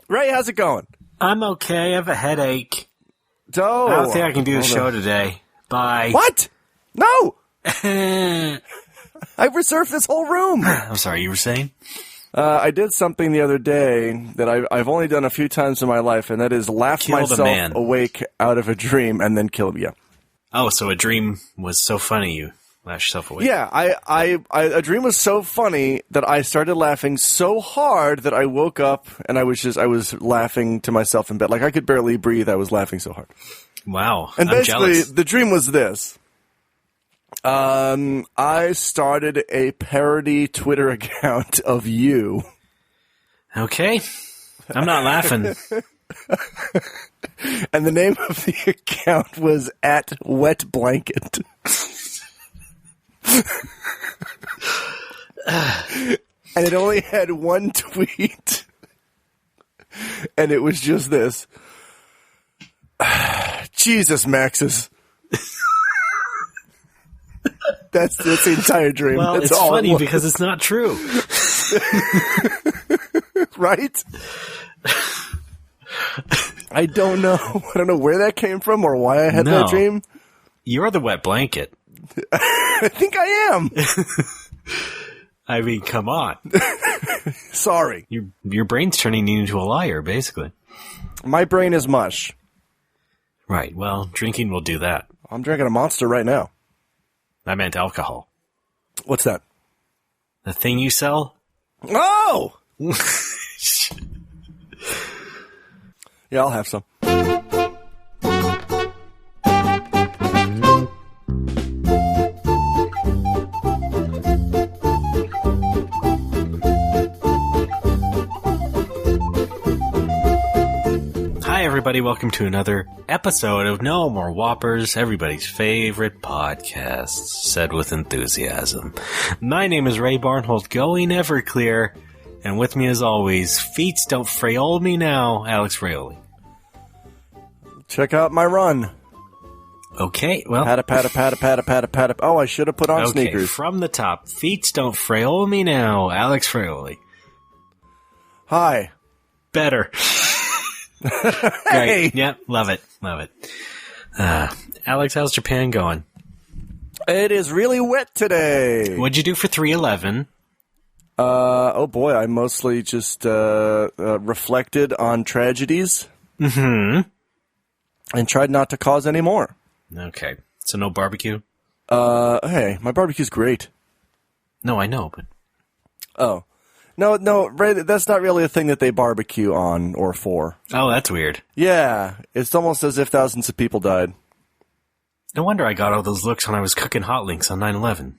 Ray, how's it going? I'm okay. I have a headache. Oh, I don't think I can do the show today. Bye. What? No! I'm I reserved this whole room. sorry, you were saying? I did something the other day that I've only done a few times in my life, and that is laugh Killed a myself man. awake out of a dream and then kill you. Oh, so a dream was so funny you laughed yourself awake. Yeah, a dream was so funny that I started laughing so hard that I woke up and I was laughing to myself in bed. Like I could barely breathe. I was laughing so hard. Wow. And I'm basically, jealous. the dream was this. I started a parody Twitter account of you. Okay. I'm not laughing. And the name of the account was @wetblanket. And it only had one tweet. And it was just this. Jesus, Maxis. That's the entire dream. Well, That's it's all funny it was. because it's not true. Right? I don't know. I don't know where that came from or why I had No. that dream. You're the wet blanket. I think I am. I mean, come on. Sorry. Your brain's turning you into a liar, basically. My brain is mush. Right. Well, drinking will do that. I'm drinking a Monster right now. I meant alcohol. What's that? The thing you sell? Oh! Yeah, I'll have some. Hi, everybody. Welcome to another episode of No More Whoppers, everybody's favorite podcast, said with enthusiasm. My name is Ray Barnholt, going Everclear, and with me as always, feats don't frayole me now, Alex Fraioli. Check out my run. Okay, well... Patta. Oh, I should have put on okay, sneakers. from the top, feats don't frayole me now, Alex Fraioli. Hi. Better. Hey. Great. Yep, love it. Alex, how's Japan going? It is really wet today. What'd you do for 3/11? Oh boy, I mostly just reflected on tragedies. Mm-hmm. And tried not to cause any more. Okay, so no barbecue? Hey, my barbecue's great. No, I know, but... Oh. No, Ray, that's not really a thing that they barbecue on or for. Oh, that's weird. Yeah, it's almost as if thousands of people died. No wonder I got all those looks when I was cooking hot links on 9/11.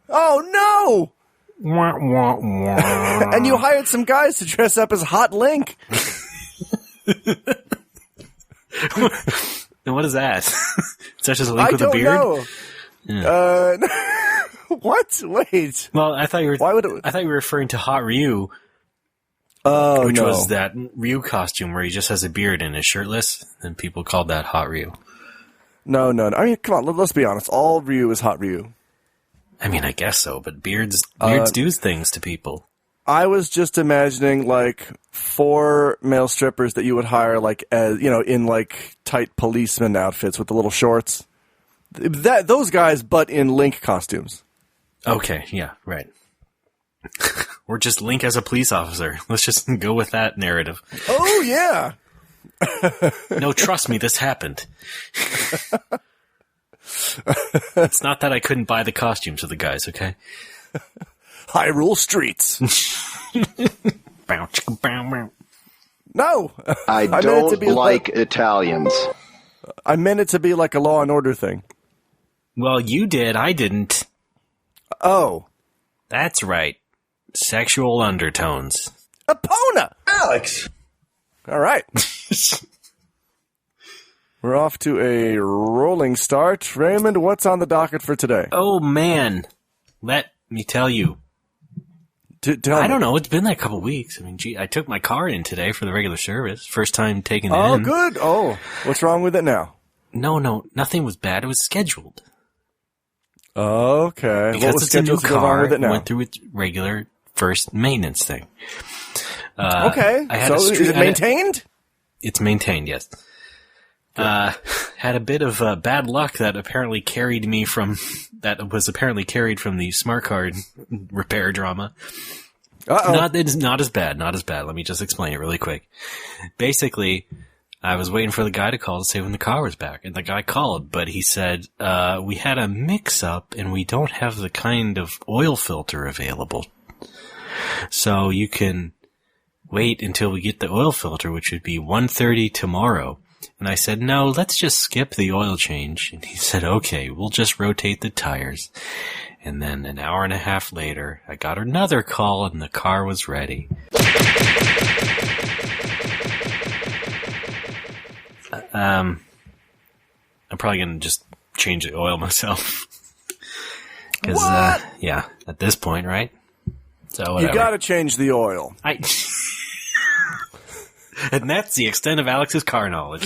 Oh, no! Wah, wah, wah. And you hired some guys to dress up as Hot Link. And what is that? Is that just a link with a beard? I don't know. Yeah. What? Wait. Well, I thought you were. Why would it... I thought you were referring to Hot Ryu, Oh, which no. was that Ryu costume where he just has a beard and is shirtless, and people called that Hot Ryu. No. I mean, come on, let's be honest. All Ryu is Hot Ryu. I mean, I guess so, but beards do things to people. I was just imagining, like, 4 male strippers that you would hire, like, as, you know, in, like, tight policeman outfits with the little shorts. Those guys, but in Link costumes. Okay, yeah, right. Or just Link as a police officer. Let's just go with that narrative. Oh, yeah. No, trust me, this happened. It's not that I couldn't buy the costumes of the guys, okay? Hyrule Streets. Bow, chicka, bow, bow. No. I meant it to don't be like Italians. I meant it to be like a Law and Order thing. Well, you did, I didn't. Oh. That's right. Sexual undertones. Epona! Alex! All right. We're off to a rolling start. Raymond, what's on the docket for today? Oh, man. Let me tell you. Tell I me. don't know. It's been like a couple weeks. I mean, gee, I took my car in today for the regular service. First time taking it Oh, in. good. Oh, what's wrong with it now? No, nothing was bad. It was scheduled. Okay. Because What was it's a new scheduled to go wrong car, with it now? went through its regular first maintenance thing. Okay, so is it maintained? It's maintained, yes. Had a bit of bad luck that was apparently carried from the smart card repair drama. It's not as bad. Let me just explain it really quick. Basically, I was waiting for the guy to call to say when the car was back, and the guy called, but he said, we had a mix-up and we don't have the kind of oil filter available. So you can wait until we get the oil filter, which would be 1:30 tomorrow. And I said, no, let's just skip the oil change. And he said, okay, we'll just rotate the tires. And then an hour and a half later, I got another call and the car was ready. I'm probably going to just change the oil myself. Because, yeah, at this point, right? So whatever. You got to change the oil. And that's the extent of Alex's car knowledge.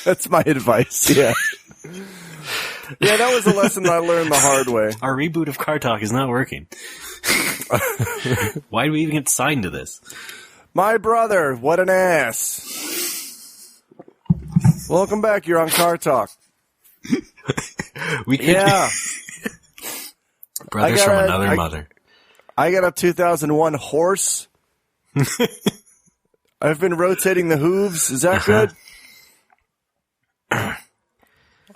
That's my advice, yeah. Yeah, that was a lesson I learned the hard way. Our reboot of Car Talk is not working. Why do we even get signed to this? My brother, what an ass. Welcome back, you're on Car Talk. Yeah. Brothers from another mother. I got a 2001 horse. I've been rotating the hooves. Is that good? I'll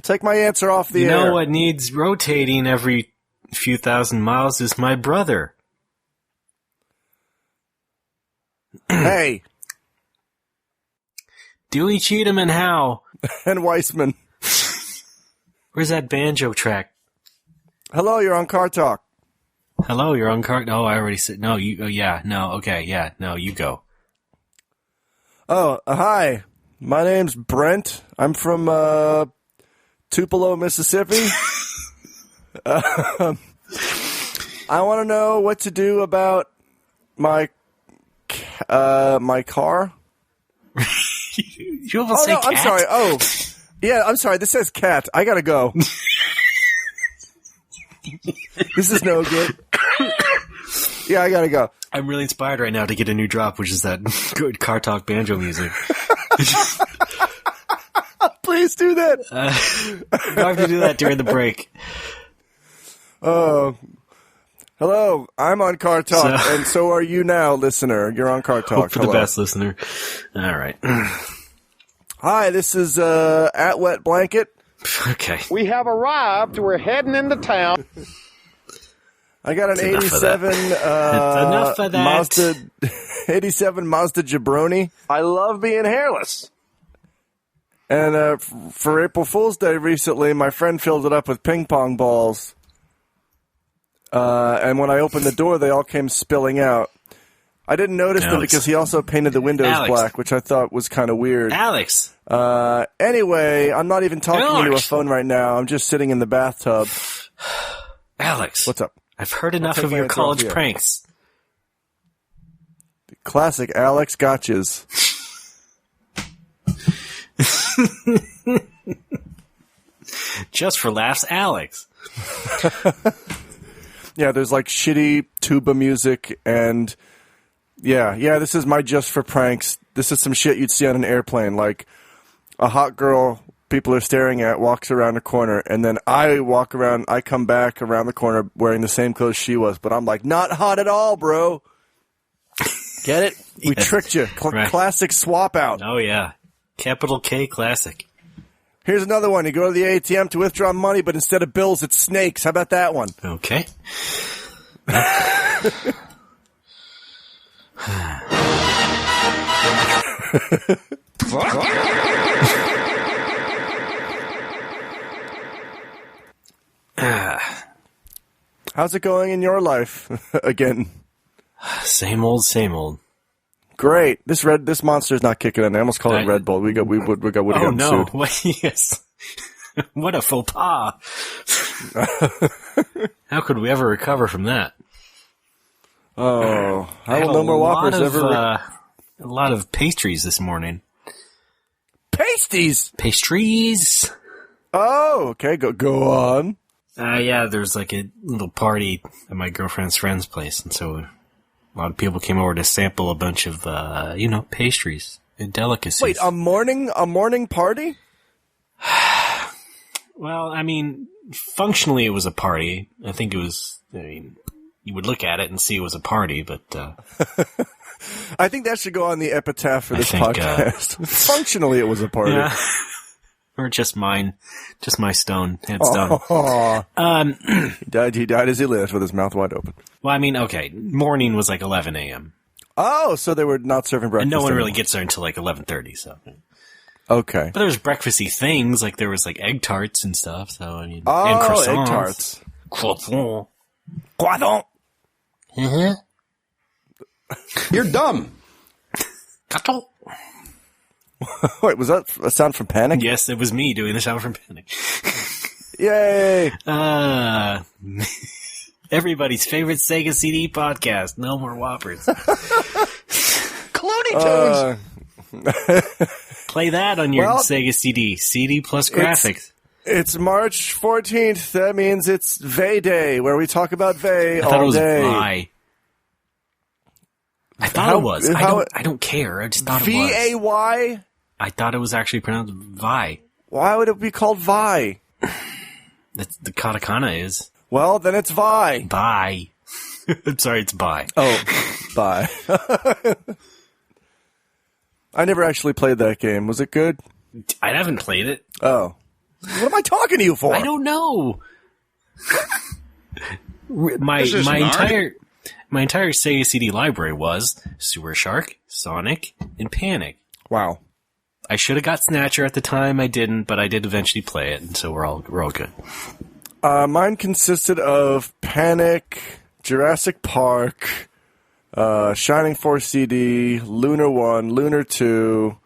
take my answer off the air. You know what needs rotating every few thousand miles is my brother. Hey. Dewey, Cheatham, and Howe. And Weissman. Where's that banjo track? Hello, you're on Car Talk. Hello, you're on Car... No, I already said... No, you... Oh, yeah, no, okay, yeah, no, you go. Oh, hi. My name's Brent. I'm from Tupelo, Mississippi. I want to know what to do about my car. You almost say cat? I'm sorry. Oh, yeah, I'm sorry. This says cat. I gotta go. This is no good. Yeah, I gotta go. I'm really inspired right now to get a new drop, which is that good Car Talk banjo music. Please do that. We'll have to do that during the break. Oh. Hello, I'm on Car Talk, and so are you now, listener. You're on Car Talk. Hope for the best, listener. All right. Hi, this is at Wet Blanket. Okay. We have arrived. We're heading into town. I got an 87 enough of that. Mazda 87 Mazda Jabroni. I love being hairless. And for April Fool's Day recently, my friend filled it up with ping pong balls. And when I opened the door, they all came spilling out. I didn't notice them because he also painted the windows black, which I thought was kind of weird. Alex! Anyway, I'm not even talking into a phone right now. I'm just sitting in the bathtub. Alex! What's up? I've heard enough of your college pranks. Classic Alex gotchas. Just for laughs, Alex. Yeah, there's like shitty tuba music and yeah, this is my just for pranks. This is some shit you'd see on an airplane, like a hot girl people are staring at walks around a corner, and then I come back around the corner wearing the same clothes she was, but I'm like, not hot at all, bro. Get it? We tricked you. Right. Classic swap out. Oh, yeah. Capital K classic. Here's another one. You go to the ATM to withdraw money, but instead of bills, it's snakes. How about that one? Okay. How's it going in your life? Again. Same old, same old. Great. This monster's not kicking in. I almost called it Red Bull. We would have gotten sued. Oh, no. Yes. What a faux pas. How could we ever recover from that? Oh, how will no more Whoppers ever... a lot of pastries this morning. Pasties? Pastries. Oh, okay. Go on. Yeah, there's like a little party at my girlfriend's friend's place, and so A lot of people came over to sample a bunch of, pastries and delicacies. Wait, a morning party? Well, I mean, functionally it was a party. I think it was, you would look at it and see it was a party, but... I think that should go on the epitaph for this podcast. Functionally, it was a party. Yeah. Or just mine. Just my headstone. He died as he lived with his mouth wide open. Well, I mean, okay, morning was like 11 a.m. Oh, so they were not serving breakfast. And no one anymore. really gets there until like 11:30, so... Okay. But there was breakfasty things, like there was like egg tarts and stuff, so I mean... Oh, and croissants. egg tarts. Croissant. Croissant. Mm-hmm. You're dumb. Gâteau. Wait, was that a sound from Panic? Yes, it was me doing the sound from Panic. Yay! Everybody's favorite Sega CD podcast. No more Whoppers. Clooney Tunes. Play that on your Sega CD. CD plus graphics. It's March 14th. That means it's Vey Day, where we talk about Vey all day. I thought it was Vi. I thought it was. I don't care. I just thought it was. V-A-Y? I thought it was actually pronounced Vi. Why would it be called Vi? That's the katakana is. Well, then it's Vi. Bye. I'm sorry, it's bye. Oh, bye. I never actually played that game. Was it good? I haven't played it. Oh. What am I talking to you for? I don't know. my entire Sega CD library was Sewer Shark, Sonic, and Panic. Wow. I should have got Snatcher at the time. I didn't, but I did eventually play it, and so we're all good. Mine consisted of Panic, Jurassic Park, Shining Force CD, Lunar 1, Lunar 2.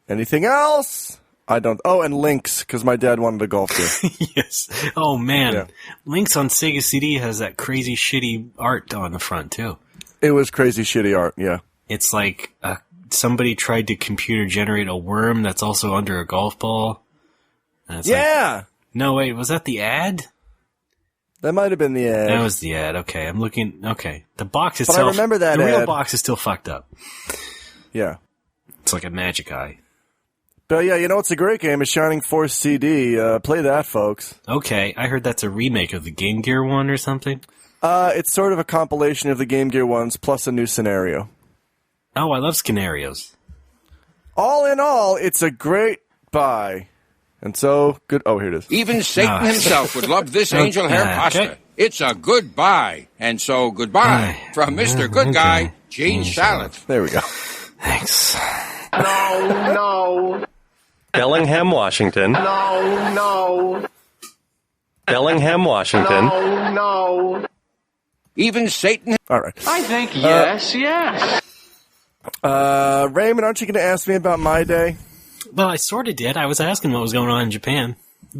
Anything else? I don't. Oh, and Lynx, because my dad wanted a golf game. Yes. Oh, man. Yeah. Lynx on Sega CD has that crazy, shitty art on the front, too. It was crazy shitty art, yeah. It's like somebody tried to computer generate a worm that's also under a golf ball. And it's Yeah! No, wait, was that the ad? That might have been the ad. That was the ad. Okay, I'm looking. Okay, the box itself. But I remember that the real ad. box is still fucked up. Yeah. It's like a magic eye. But yeah, you know what's a great game is Shining Force CD. Play that, folks. Okay, I heard that's a remake of the Game Gear one or something. It's sort of a compilation of the Game Gear ones plus a new scenario. Oh, I love scenarios. All in all, it's a great buy. And so, good. Oh, here it is. Even Satan himself would love this angel hair pasta. Okay. It's a good buy. And so, goodbye from Mr. Good Guy, Gene Shalit. There we go. Thanks. No. Bellingham, Washington. No. Bellingham, Washington. No. Even Satan. All right. I think yes. Raymond, aren't you going to ask me about my day? Well, I sort of did. I was asking what was going on in Japan.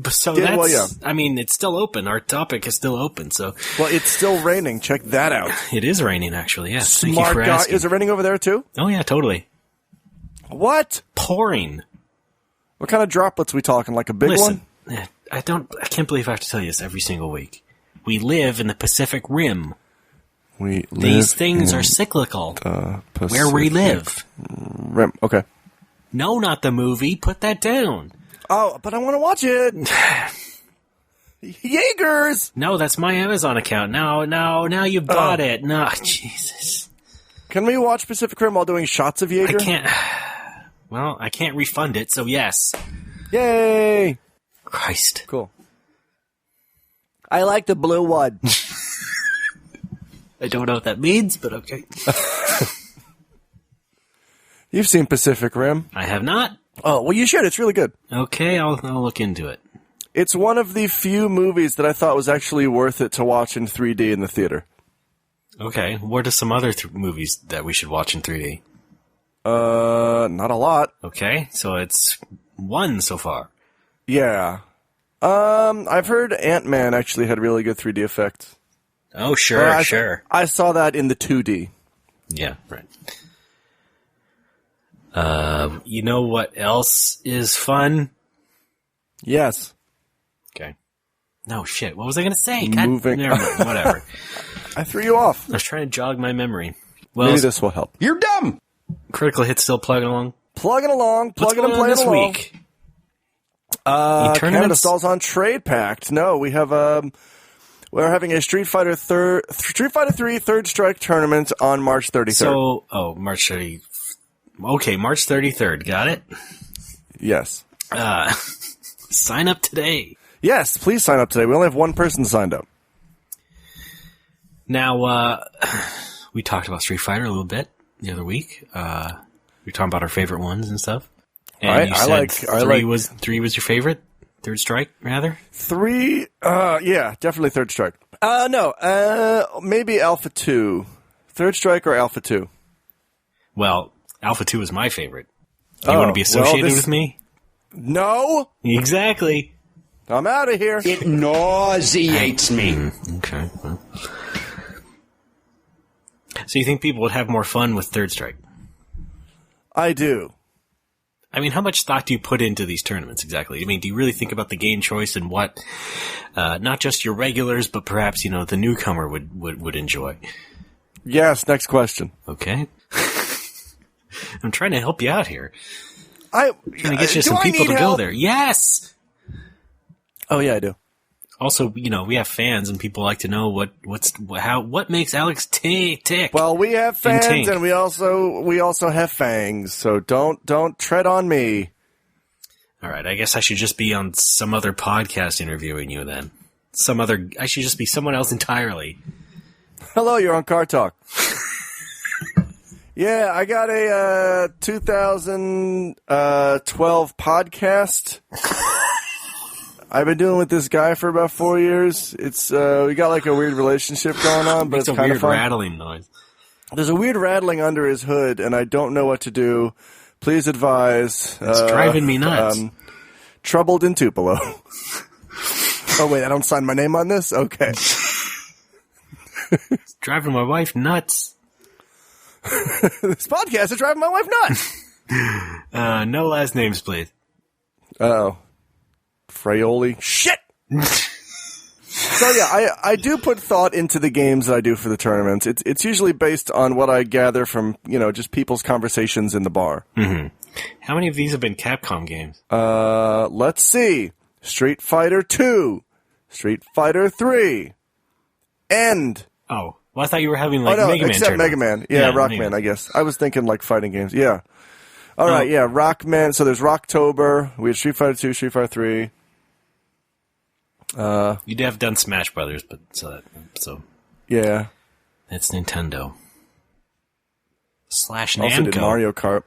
So Yeah, that's, well, yeah. I mean, it's still open. Our topic is still open, so. Well, it's still raining. Check that out. It is raining, actually, yes. Thank Smart you for guy. asking. Is it raining over there, too? Oh, yeah, totally. What? Pouring. What kind of droplets we talking? Like a big Listen, one? I can't believe I have to tell you this every single week. We live in the Pacific Rim. These things are cyclical. Where we live. Rim. Okay. No, not the movie. Put that down. Oh, but I want to watch it. Jaegers! No, that's my Amazon account. Now you bought it. No, Jesus. Can we watch Pacific Rim while doing shots of Jaeger? I can't. Well, I can't refund it, so yes. Yay! Christ. Cool. I like the blue one. I don't know what that means, but okay. You've seen Pacific Rim. I have not. Oh, well, you should. It's really good. Okay, I'll look into it. It's one of the few movies that I thought was actually worth it to watch in 3D in the theater. Okay, what are some other movies that we should watch in 3D? Not a lot. Okay, so it's one so far. Yeah. I've heard Ant-Man actually had really good 3D effects. Oh, sure, sure. I saw that in the 2D. Yeah, right. You know what else is fun? Yes. Okay. No, shit. What was I going to say? Moving. Never mind. Whatever. I threw you off. I was trying to jog my memory. Well, Maybe this will help. You're dumb. Critical Hit's still plugging along. Plugging along, plugging and playing this along. week? Canada tournaments? stalls on Trade Pact. No, we have we're having a Street Fighter 3 Third Strike tournament on March 33rd. March 30. Okay, March 33rd. Got it? Yes. Sign up today. Yes, please sign up today. We only have one person signed up. Now, we talked about Street Fighter a little bit the other week. We were talking about our favorite ones and stuff. And you said three was your favorite? Third Strike, rather? 3, yeah, definitely Third Strike. No, maybe Alpha 2. Third Strike or Alpha 2? Well, Alpha 2 is my favorite. You want to be associated with me? No! Exactly. I'm out of here. It nauseates me. Okay. Well. So you think people would have more fun with Third Strike? I do. I mean, how much thought do you put into these tournaments exactly? I mean, do you really think about the game choice and what, not just your regulars, but perhaps, the newcomer would enjoy? Yes, next question. Okay. I'm trying to help you out here. I'm trying to get you some people to go there. Yes! Oh, yeah, I do. Also, we have fans and people like to know what makes Alex tick. Well, we have fans Tink. and we also have fangs, so don't tread on me. All right, I guess I should just be on some other podcast interviewing you then. I should just be someone else entirely. Hello, you're on Car Talk. Yeah, I got a 2012 podcast. I've been dealing with this guy for about 4 years. It's we got like a weird relationship going on, but it's kind of fun. It's a weird rattling noise. There's a weird rattling under his hood, and I don't know what to do. Please advise. It's driving me nuts. Troubled in Tupelo. Oh wait, I don't sign my name on this? Okay. It's driving my wife nuts. This podcast is driving my wife nuts. No last names, please. Uh-oh. Fraioli. Shit! So yeah, I do put thought into the games that I do for the tournaments. It's usually based on what I gather from, just people's conversations in the bar. Mm-hmm. How many of these have been Capcom games? Let's see. Street Fighter 2. Street Fighter 3. End. Oh. Well, I thought you were having Mega Man except Mega Man. Yeah, Rockman, I guess. I was thinking like fighting games. Yeah. All right, yeah, Rockman. So there's Rocktober. We had Street Fighter 2, Street Fighter 3. You'd have done Smash Brothers, but so yeah, it's Nintendo / Namco. Also did Mario Kart.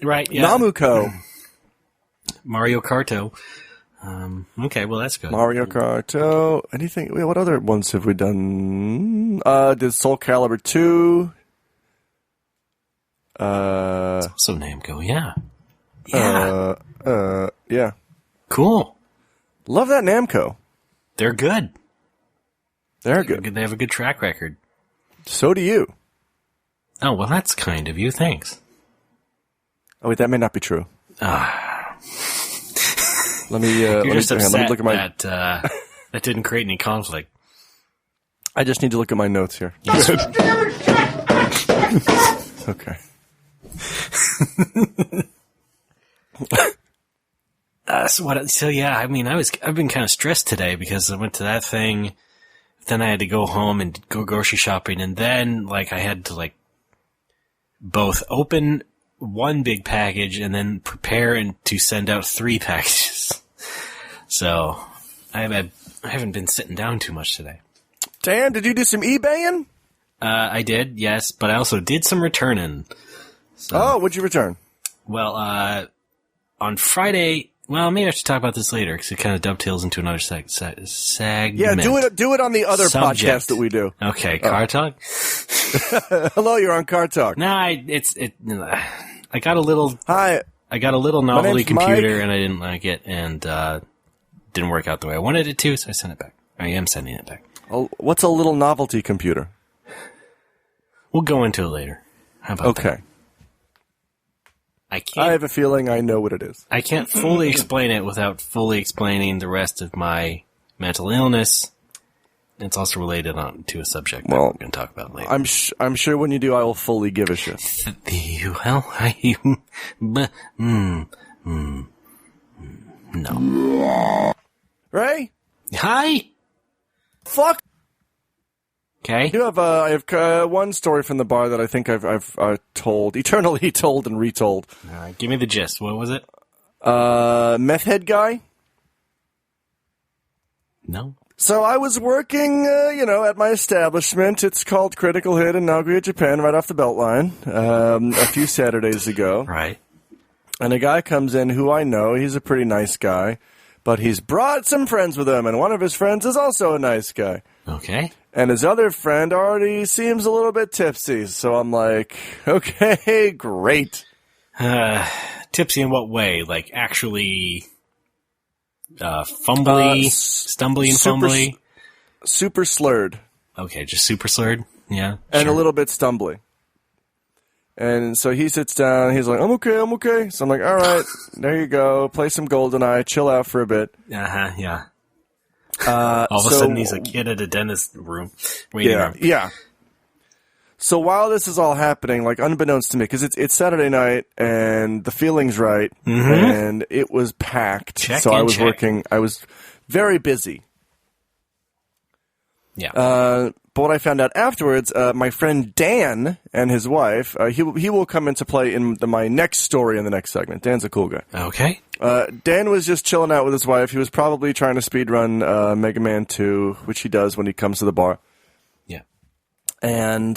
Right, yeah. Namuko. Mario Karto. Okay, well that's good. Mario Kart. Anything? Wait, what other ones have we done? Did Soul Calibur 2. It's also Namco, yeah. Yeah. Cool. Love that Namco. They're good. They're good. They have a good track record. So do you. Oh, well, that's kind of you. Thanks. Oh, wait, that may not be true. Let me just upset let me look at my... that didn't create any conflict. I just need to look at my notes here. Okay. So yeah, I mean, I've been kind of stressed today because I went to that thing, then I had to go home and go grocery shopping, and then I had to both open one big package and then prepare to send out 3 packages. So I haven't been sitting down too much today. Dan, did you do some eBaying? I did, yes, but I also did some returning. So, what'd you return? Well, on Friday. Well, maybe I should talk about this later because it kind of dovetails into another segment. Yeah, do it on the other podcast that we do. Okay, Car Talk. Hello, you're on Car Talk. No, I got a little. Hi. I got a little novelty computer Mike. and I didn't like it and didn't work out the way I wanted it to, so I sent it back. I am sending it back. Oh, what's a little novelty computer? We'll go into it later. How about that? Okay. I have a feeling I know what it is. I can't fully explain it without fully explaining the rest of my mental illness it's also related on to a subject that Well, we're going to talk about later. I'm sure when you do, I will fully give a shit. No. Ray? Hi. Fuck. Okay. I have one story from the bar that I think I've told, eternally told and retold. All right, give me the gist. What was it? Meth head guy. No. So I was working, at my establishment. It's called Critical Hit in Nagoya, Japan, right off the Beltline, a few Saturdays ago. Right. And a guy comes in who I know. He's a pretty nice guy, but he's brought some friends with him, and one of his friends is also a nice guy. Okay. And his other friend already seems a little bit tipsy, so I'm like, okay, great. Tipsy in what way? Like actually fumbly, stumbly and fumbly? Super slurred. Okay, just super slurred? Yeah. And sure. a little bit stumbly. And so he sits down, he's like, I'm okay. So I'm like, all right, there you go. Play some GoldenEye, chill out for a bit. Uh-huh, yeah. All of a sudden he's a kid at a dentist room. Waiting room. Yeah. So while this is all happening, like unbeknownst to me, because it's Saturday night and the feeling's right, and it was packed. I was working, I was very busy. Yeah. But what I found out afterwards, my friend Dan and his wife, he will come into play in my next story in the next segment. Dan's a cool guy. Okay. Dan was just chilling out with his wife. He was probably trying to speedrun Mega Man 2, which he does when he comes to the bar. Yeah. And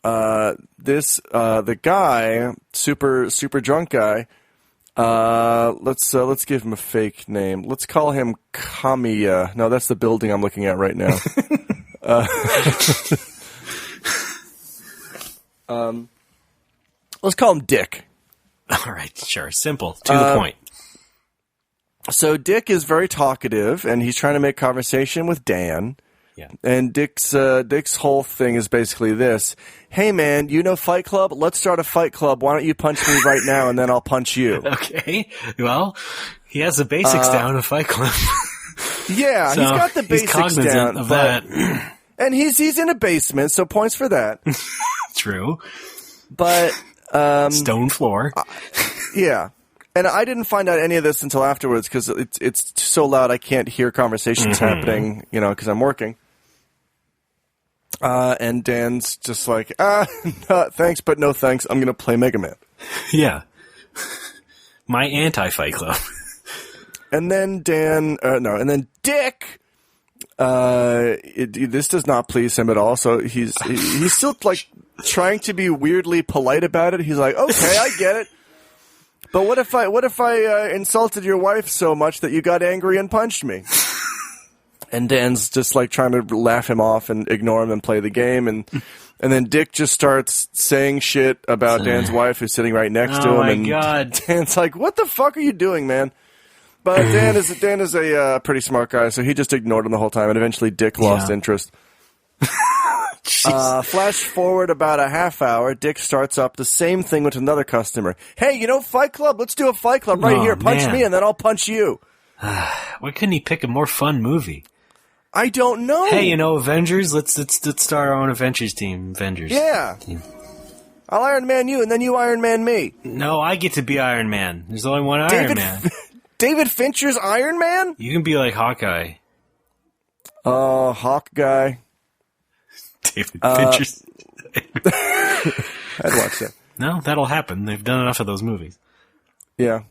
the guy, super drunk guy, let's give him a fake name. Let's call him Kamiya. No, that's the building I'm looking at right now. Let's call him Dick. All right, sure. Simple. To the point. So Dick is very talkative, and he's trying to make conversation with Dan. Yeah. And Dick's whole thing is basically this: hey man, you know Fight Club? Let's start a Fight Club. Why don't you punch me right now, and then I'll punch you? Okay. Well, he has the basics down of Fight Club. Yeah, so he's got the basics cognizant down of that. And he's in a basement, so points for that. True. But stone floor. Yeah. And I didn't find out any of this until afterwards because it's so loud I can't hear conversations happening, because I'm working. And Dan's just like, thanks, but no thanks. I'm going to play Mega Man. Yeah. My anti-Fight Club. And then Dick, this does not please him at all. So he's still like trying to be weirdly polite about it. He's like, okay, I get it. But what if I insulted your wife so much that you got angry and punched me? And Dan's just like trying to laugh him off and ignore him and play the game. And then Dick just starts saying shit about Dan's wife who's sitting right next to him. Oh my and God. Dan's like, what the fuck are you doing, man? But Dan is a pretty smart guy, so he just ignored him the whole time. And eventually Dick lost interest. Flash forward about a half hour, Dick starts up the same thing with another customer. Hey, Fight Club? Let's do a Fight Club right here. Punch me and then I'll punch you. Why couldn't he pick a more fun movie? I don't know. Hey, Avengers? Let's start our own Avengers team. Avengers. Yeah. Team. I'll Iron Man you and then you Iron Man me. No, I get to be Iron Man. There's only one Iron Man. David Fincher's Iron Man? You can be like Hawkeye. Hawk guy. David Fincher's. I'd watch that. No, that'll happen. They've done enough of those movies. Yeah.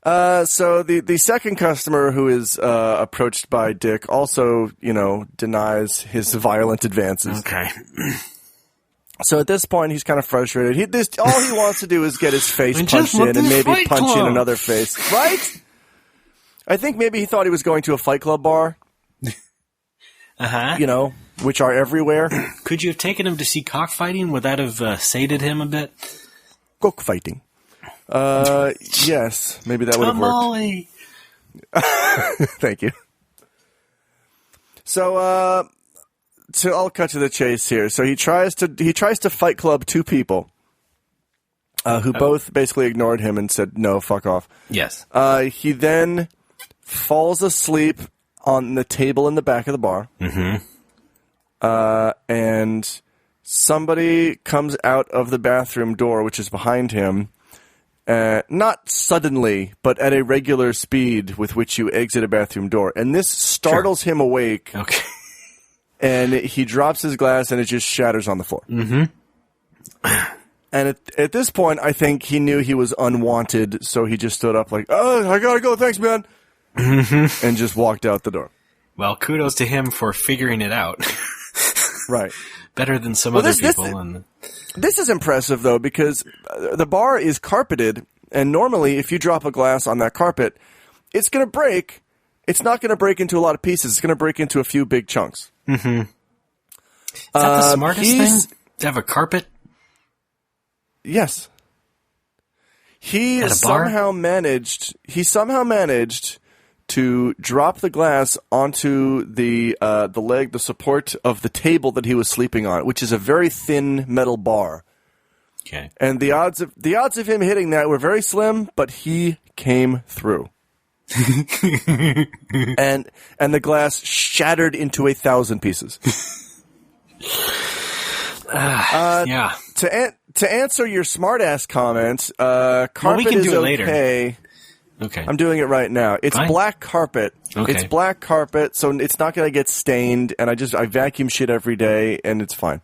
So the second customer who is approached by Dick also, denies his violent advances. Okay. So at this point, he's kind of frustrated. All he wants to do is get his face punched in and maybe punch in another face. Right? I think maybe he thought he was going to a Fight Club bar. Uh-huh. Which are everywhere. Could you have taken him to see cockfighting? Would that have sated him a bit? Cockfighting. Yes. Maybe that would have worked. Thank you. So, I'll cut to the chase here. So he tries to Fight Club two people, who both basically ignored him and said, no, fuck off. Yes. He then falls asleep on the table in the back of the bar. Mm-hmm. and somebody comes out of the bathroom door, which is behind him, not suddenly, but at a regular speed with which you exit a bathroom door. And this startles him awake. Okay. And he drops his glass, and it just shatters on the floor. Mm-hmm. And at this point, I think he knew he was unwanted, so he just stood up like, "Oh, I gotta go, thanks, man," and just walked out the door. Well, kudos to him for figuring it out. Right. Better than some other people. This is impressive, though, because the bar is carpeted, and normally if you drop a glass on that carpet, it's going to break. It's not going to break into a lot of pieces. It's going to break into a few big chunks. Mm-hmm. Is that the smartest thing? To have a carpet? Yes. He somehow managed to drop the glass onto the support of the table that he was sleeping on, which is a very thin metal bar. Okay. And the odds of him hitting that were very slim, but he came through. and the glass shattered into 1,000 pieces. Yeah. To answer your smartass comment, carpet we can is do it okay. Later. Okay. I'm doing it right now. It's Fine. black carpet. Okay. It's black carpet, so it's not going to get stained. And I vacuum shit every day, and it's fine.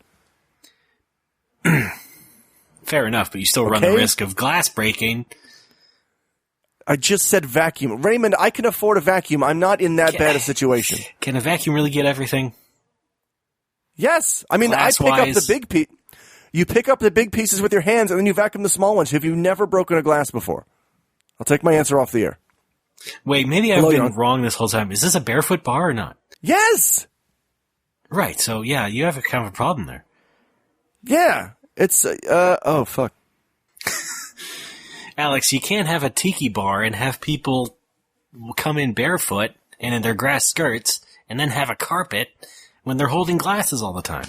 Fair enough, but you still run the risk of glass breaking. I just said vacuum. Raymond, I can afford a vacuum. I'm not in that bad a situation. Can a vacuum really get everything? Yes. I mean, I pick up the big piece. You pick up the big pieces with your hands, and then you vacuum the small ones. Have you never broken a glass before? I'll take my answer off the air. Wait, maybe I've been wrong this whole time. Is this a barefoot bar or not? Yes. Right, so yeah, you have a kind of a problem there. Yeah. It's, oh, fuck. Alex, you can't have a tiki bar and have people come in barefoot and in their grass skirts and then have a carpet when they're holding glasses all the time.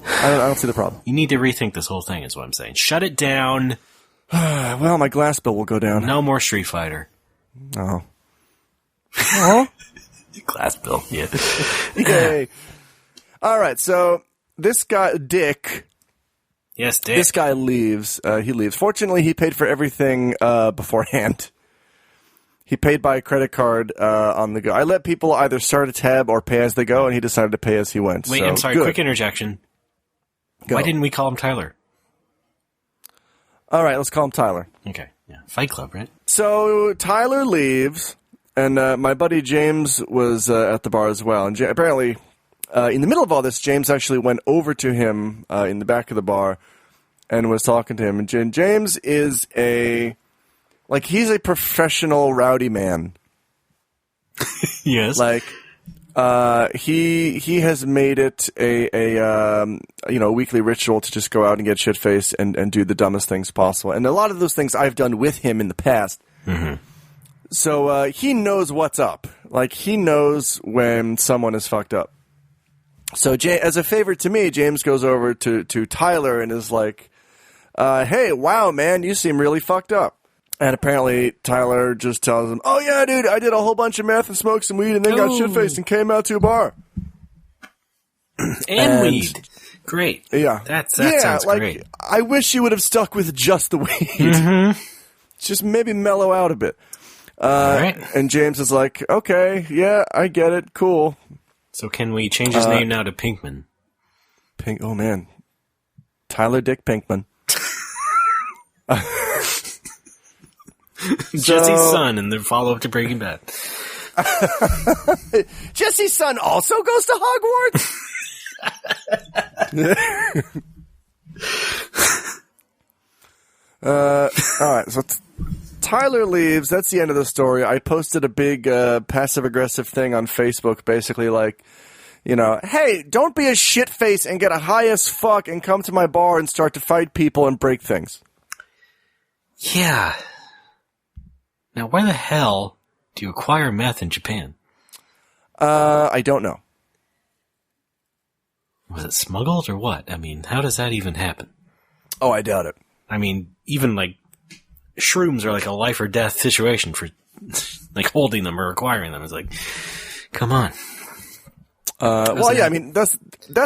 I don't see the problem. You need to rethink this whole thing is what I'm saying. Shut it down. Well, my glass bill will go down. No more Street Fighter. Oh. Oh? Glass bill, yeah. Yay. All right, so this guy, Dick. Yes, Dick. This guy leaves. He leaves. Fortunately, he paid for everything beforehand. He paid by credit card on the go. I let people either start a tab or pay as they go, and he decided to pay as he went. Wait, so, I'm sorry, good. Quick interjection. Go. Why didn't we call him Tyler? All right, let's call him Tyler. Okay, yeah. Fight Club, right? So Tyler leaves, and my buddy James was at the bar as well. And apparently, in the middle of all this, James actually went over to him in the back of the bar and was talking to him. And James is he's a professional rowdy man. Yes. He has made it a weekly ritual to just go out and get shit faced and do the dumbest things possible. And a lot of those things I've done with him in the past. Mm-hmm. So he knows what's up. Like, he knows when someone is fucked up. So as a favor to me, James goes over to Tyler and is like, "Hey, wow, man, you seem really fucked up." And apparently Tyler just tells him, "Oh yeah, dude, I did a whole bunch of meth and smoked some weed and then got shit-faced and came out to a bar." and weed. Great. Yeah. That sounds great. I wish you would have stuck with just the weed. Mm-hmm. Just maybe mellow out a bit. All right. And James is like, "Okay, yeah, I get it, cool." So can we change his name now to Pinkman? Oh man. Tyler Dick Pinkman. Jesse's son in the follow-up to Breaking Bad. Jesse's son also goes to Hogwarts? All right, so Tyler leaves. That's the end of the story. I posted a big passive-aggressive thing on Facebook, basically like, hey, don't be a shitface and get a high as fuck and come to my bar and start to fight people and break things. Yeah. Now, why the hell do you acquire meth in Japan? I don't know. Was it smuggled or what? I mean, how does that even happen? Oh, I doubt it. I mean, even shrooms are like a life or death situation for holding them or acquiring them. It's like, come on. Well, yeah, I mean that's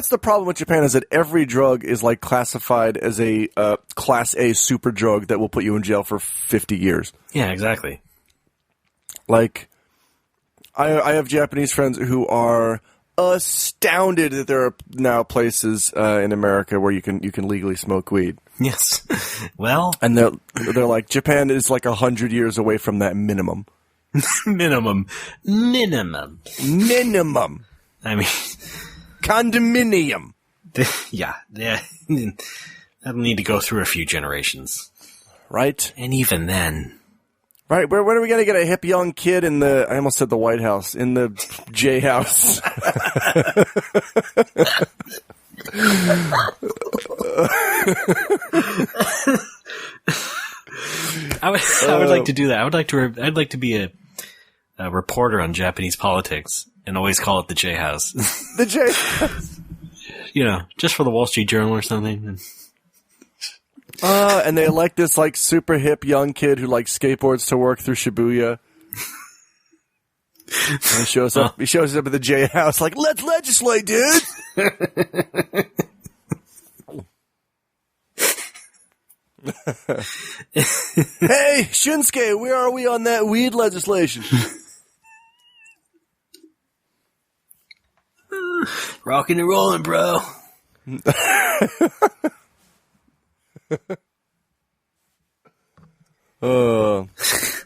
the problem with Japan is that every drug is like classified as a Class A super drug that will put you in jail for 50 years. Yeah, exactly. Like, I have Japanese friends who are astounded that there are now places in America where you can legally smoke weed. Yes. Well, And they're like, Japan is like 100 years away from that minimum. minimum. I mean, Condominium. yeah. That'll need to go through a few generations. Right? And even then. Right, when are we going to get a hip young kid in the, I almost said the White House, in the J House? I would like to do that. I'd like to be a reporter on Japanese politics and always call it the J House. The J House. You know, just for the Wall Street Journal or something. And they elect this like super hip young kid who like skateboards to work through Shibuya. And he shows up. He shows up at the J House like, let's legislate, dude. Hey, Shinsuke, where are we on that weed legislation? Rocking and rolling, bro.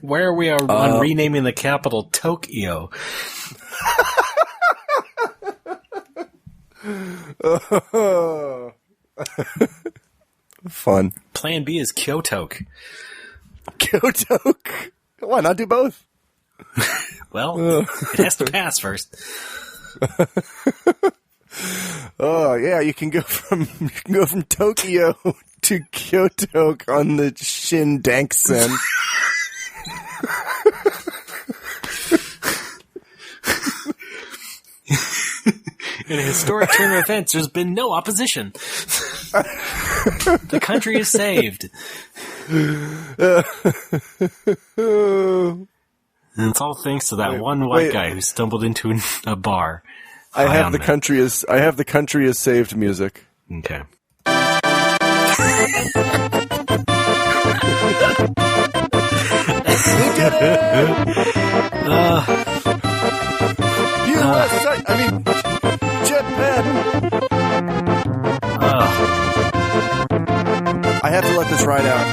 Where are we on renaming the capital Tokyo? Fun. Plan B is Kyoto. Kyoto. Why not do both? Well, it has to pass first. Oh yeah, you can go from Tokyo to Kyoto on the Shindanksen. In a historic turn of events, there's been no opposition. The country is saved. And it's all thanks to that one white guy who stumbled into a bar. I have the country is saved music. Okay. We did it! USA! I mean, Japan! I have to let this ride out.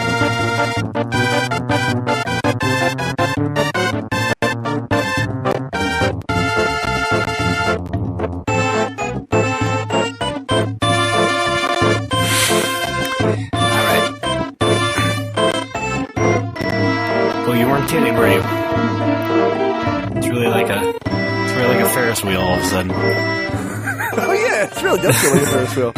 Kidding, were you? It's really like a Ferris wheel all of a sudden. Oh yeah, it's really does feel like a Ferris wheel.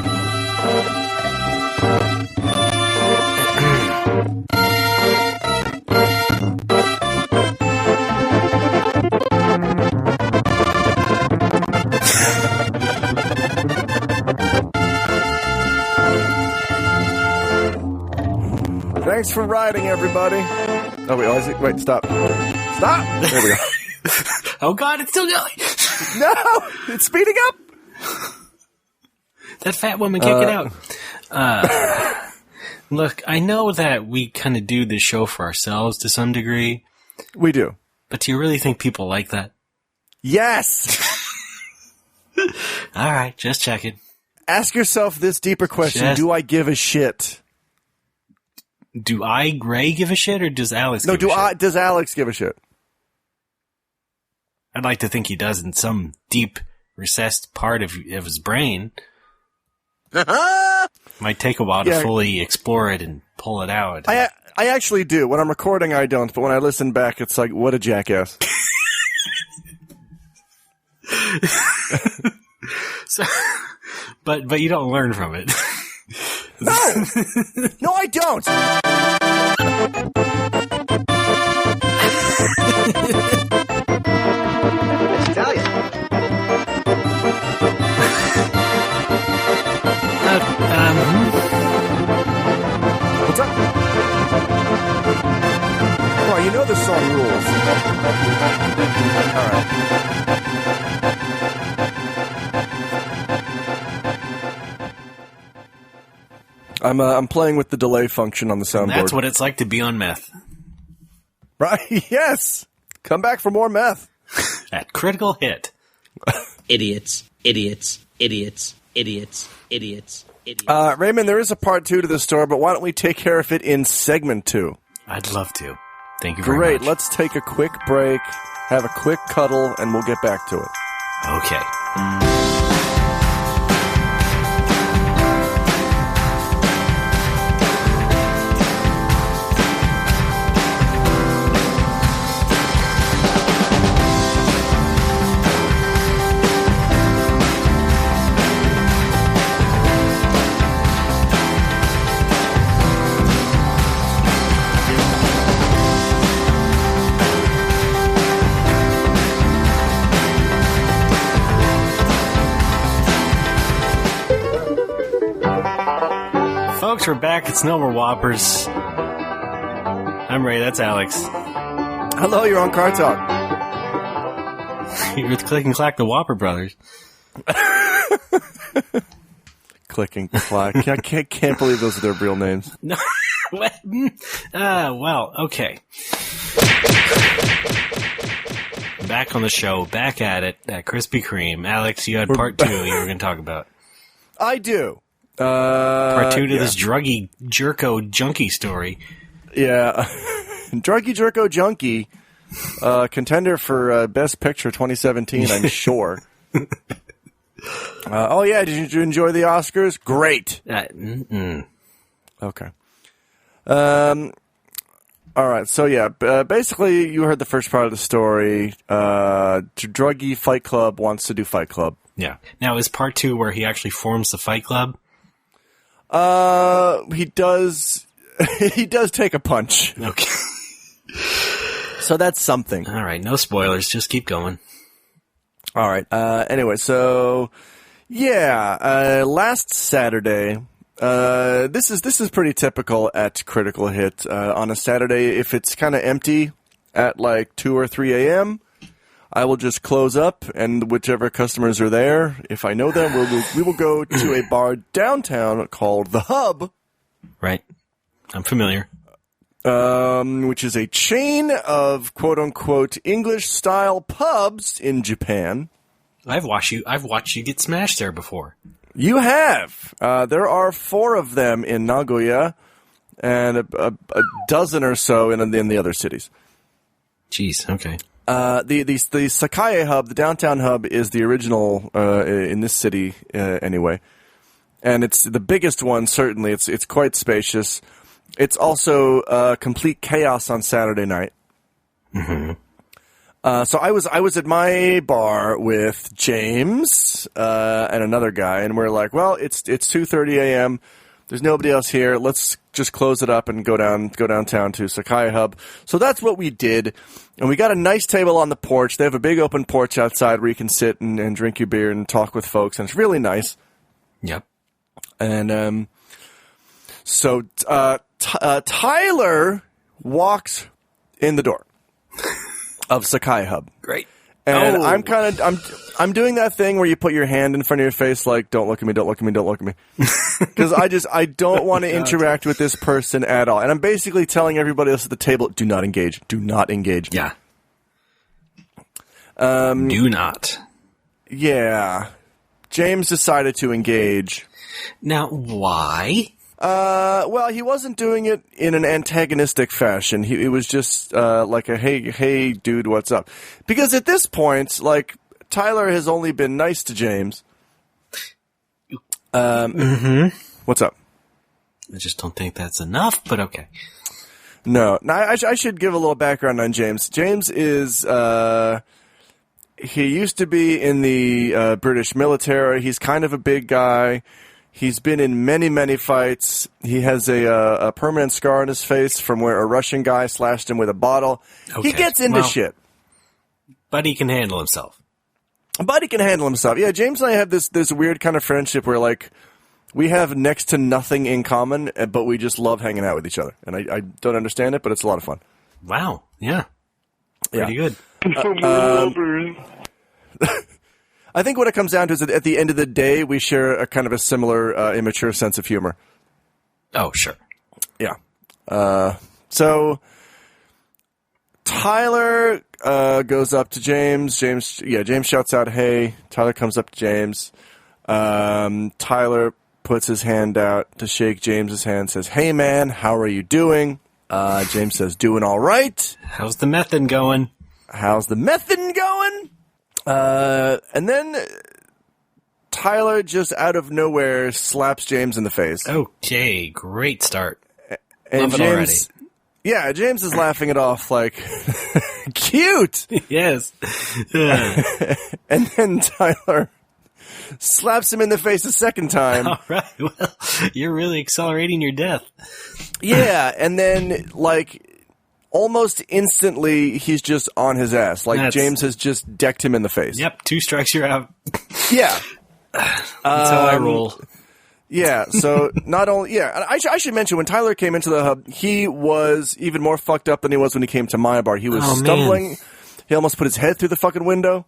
Thanks for riding, everybody. Oh, wait, stop. Stop! There we go. Oh, God, it's still going. No! It's speeding up! That fat woman can't get out. Look, I know that we kind of do this show for ourselves to some degree. We do. But do you really think people like that? Yes! All right, just checking. Ask yourself this deeper question. Do I give a shit? Do Ray give a shit, or does Alex give a shit? Does Alex give a shit? I'd like to think he does in some deep, recessed part of his brain. Might take a while to fully explore it and pull it out. I actually do. When I'm recording, I don't. But when I listen back, it's like, what a jackass. So, but you don't learn from it. No! No, I don't! It's Italian. What's up? Well, you know the song rules. All right. I'm playing with the delay function on the soundboard. That's what it's like to be on meth. Right? Yes. Come back for more meth. At Critical Hit. Idiots. Idiots. Idiots. Idiots. Idiots. Idiots. Raymond, there is a part 2 to this story, but why don't we take care of it in segment 2? I'd love to. Thank you very Great. much. Let's take a quick break, have a quick cuddle, and we'll get back to it. Okay. Folks, we're back. It's No More Whoppers. I'm Ray. That's Alex. Hello, you're on Car Talk. You're with Click and Clack, the Whopper Brothers. Click and Clack. I can't believe those are their real names. No. Well, okay. Back on the show, back at it, at Krispy Kreme. Alex, you had part 2 you were going to talk about. I do. Part 2 to this druggy, jerko, junkie story. Yeah. Druggy Jerko Junkie, contender for Best Picture 2017, I'm sure. Oh, yeah, did you enjoy the Oscars? Great. Okay. All right, so yeah, basically you heard the first part of the story. Druggy Fight Club wants to do Fight Club. Yeah. Now, is part 2 where he actually forms the Fight Club? He does take a punch. Okay. So that's something. All right, no spoilers. Just keep going. All right. Anyway, so yeah, last Saturday, this is pretty typical at Critical Hit. On a Saturday, if it's kind of empty at like 2 or 3 a.m., I will just close up, and whichever customers are there, if I know them, we will go to a bar downtown called The Hub. Right. I'm familiar. Which is a chain of quote-unquote English-style pubs in Japan. I've watched you get smashed there before. You have. There are 4 of them in Nagoya, and a dozen or so in the other cities. Jeez. Okay. The Sakae Hub, the downtown hub, is the original in this city anyway, and it's the biggest one. Certainly, it's quite spacious. It's also complete chaos on Saturday night. Mm-hmm. So I was at my bar with James and another guy, and we're like, well, it's 2:30 a.m. There's nobody else here. Let's just close it up and go downtown to Sakae Hub. So that's what we did. And we got a nice table on the porch. They have a big open porch outside where you can sit and drink your beer and talk with folks. And it's really nice. Yep. And so Tyler walks in the door of Sakae Hub. Great. And I'm doing that thing where you put your hand in front of your face, like, don't look at me, don't look at me, don't look at me. Because I don't want to interact with this person at all. And I'm basically telling everybody else at the table, do not engage. Do not engage. Yeah. Do not. Yeah. James decided to engage. Now, why? Well, he wasn't doing it in an antagonistic fashion. It was just like a hey, dude, what's up? Because at this point, like, Tyler has only been nice to James. What's up? I just don't think that's enough, but okay. No, I should give a little background on James. James is he used to be in the British military. He's kind of a big guy. He's been in many, many fights. He has a permanent scar on his face from where a Russian guy slashed him with a bottle. Okay. He gets into shit. But he can handle himself. Yeah, James and I have this weird kind of friendship where, like, we have next to nothing in common, but we just love hanging out with each other. And I don't understand it, but it's a lot of fun. Wow. Yeah. Pretty good. I think what it comes down to is that at the end of the day, we share a kind of a similar immature sense of humor. Oh, sure. Yeah. So Tyler goes up to James. James shouts out, "Hey!" Tyler comes up to James. Tyler puts his hand out to shake James's hand. Says, "Hey, man, how are you doing?" James says, "Doing all right." How's the method going? How's the method going? And then Tyler just out of nowhere slaps James in the face. Okay, great start. And Love it James, yeah, James is laughing it off like, cute. Yes. And then Tyler slaps him in the face a second time. All right. Well, you're really accelerating your death. Yeah, and then like almost instantly he's just on his ass. Like James has just decked him in the face. Yep, 2 strikes, you're out. Yeah. That's how I roll. Yeah, so not only... Yeah, I should mention, when Tyler came into the hub, he was even more fucked up than he was when he came to my bar. He was stumbling. Man. He almost put his head through the fucking window.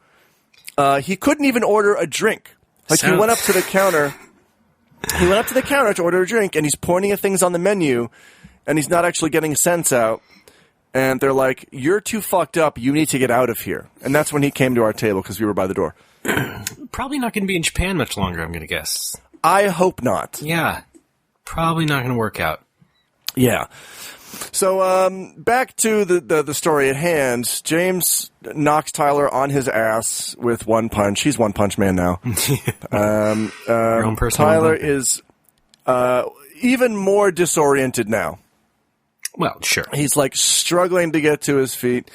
He couldn't even order a drink. Like, he went up to the counter... He went up to the counter to order a drink, and he's pointing at things on the menu, and he's not actually getting cents out. And they're like, "You're too fucked up. You need to get out of here." And that's when he came to our table, because we were by the door. Probably not going to be in Japan much longer, I'm going to guess. I hope not. Yeah. Probably not going to work out. Yeah. So, back to the story at hand. James knocks Tyler on his ass with one punch. He's One Punch Man now. Your own personal Tyler is even more disoriented now. Well, sure. He's like struggling to get to his feet.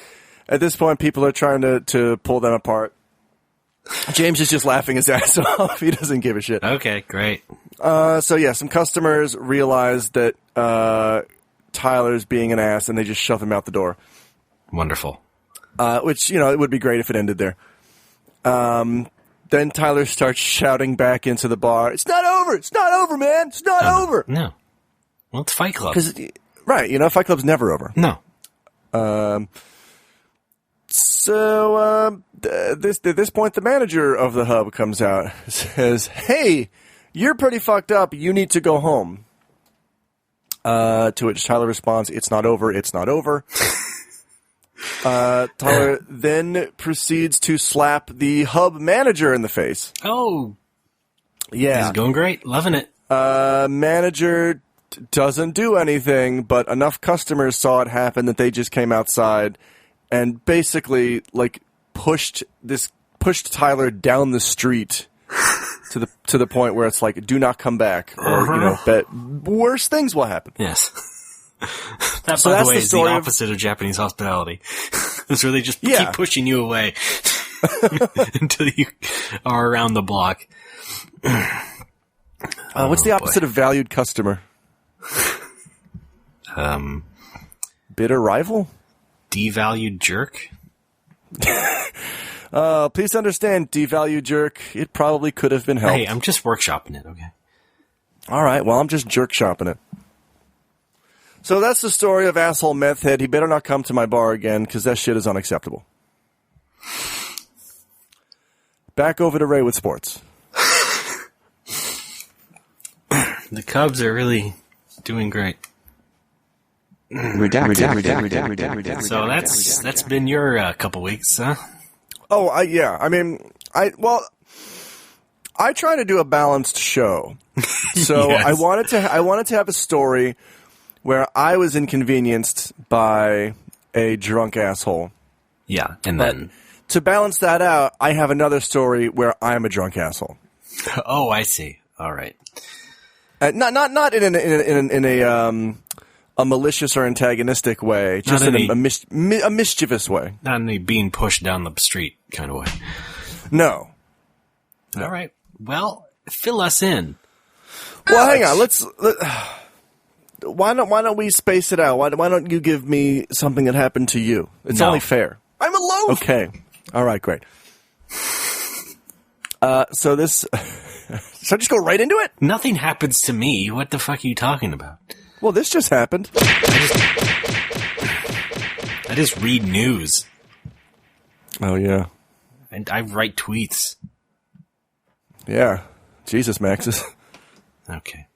At this point, people are trying to pull them apart. James is just laughing his ass off. He doesn't give a shit. Okay, great. So yeah, some customers realize that Tyler's being an ass, and they just shove him out the door. Wonderful. Which, it would be great if it ended there. Then Tyler starts shouting back into the bar, "It's not over! It's not over, man! It's not over!" No. Well, it's Fight Club. Right, Fight Club's never over. No. So, at this point, the manager of the hub comes out and says, "Hey, you're pretty fucked up. You need to go home." To which Tyler responds, "It's not over. It's not over." Tyler then proceeds to slap the hub manager in the face. Oh. Yeah. He's going great. Loving it. Manager doesn't do anything, but enough customers saw it happen that they just came outside and basically, like, pushed Tyler down the street to the point where it's like, "Do not come back," or that worse things will happen. Yes. That, by the way, is the opposite of Japanese hospitality. It's where they just keep pushing you away until you are around the block. What's the opposite of valued customer? Bitter rival? Devalued jerk? Please understand, devalued jerk, it probably could have been helped. Hey, I'm just workshopping it, okay? All right, well, I'm just jerk shopping it. So that's the story of asshole meth head. He better not come to my bar again, because that shit is unacceptable. Back over to Ray with sports. The Cubs are really doing great. Redacted. So that's been your couple weeks, huh? Oh, yeah. I mean, I try to do a balanced show. So Yes. I wanted to have a story where I was inconvenienced by a drunk asshole. Yeah, and then To balance that out, I have another story where I'm a drunk asshole. oh, I see. All right. Not in a malicious or antagonistic way, just Not in a mischievous way. Not any being pushed down the street kind of way. No. All right. Well, fill us in. Well, hang on. Why don't we space it out? Why don't you give me something that happened to you? It's No. only fair. I'm a loaf. Okay. All right. Great. So I just go right into it? Nothing happens to me. What the fuck are you talking about? Well, this just happened. I just read news. Oh, yeah. And I write tweets. Yeah. Jesus, Maxis. Okay.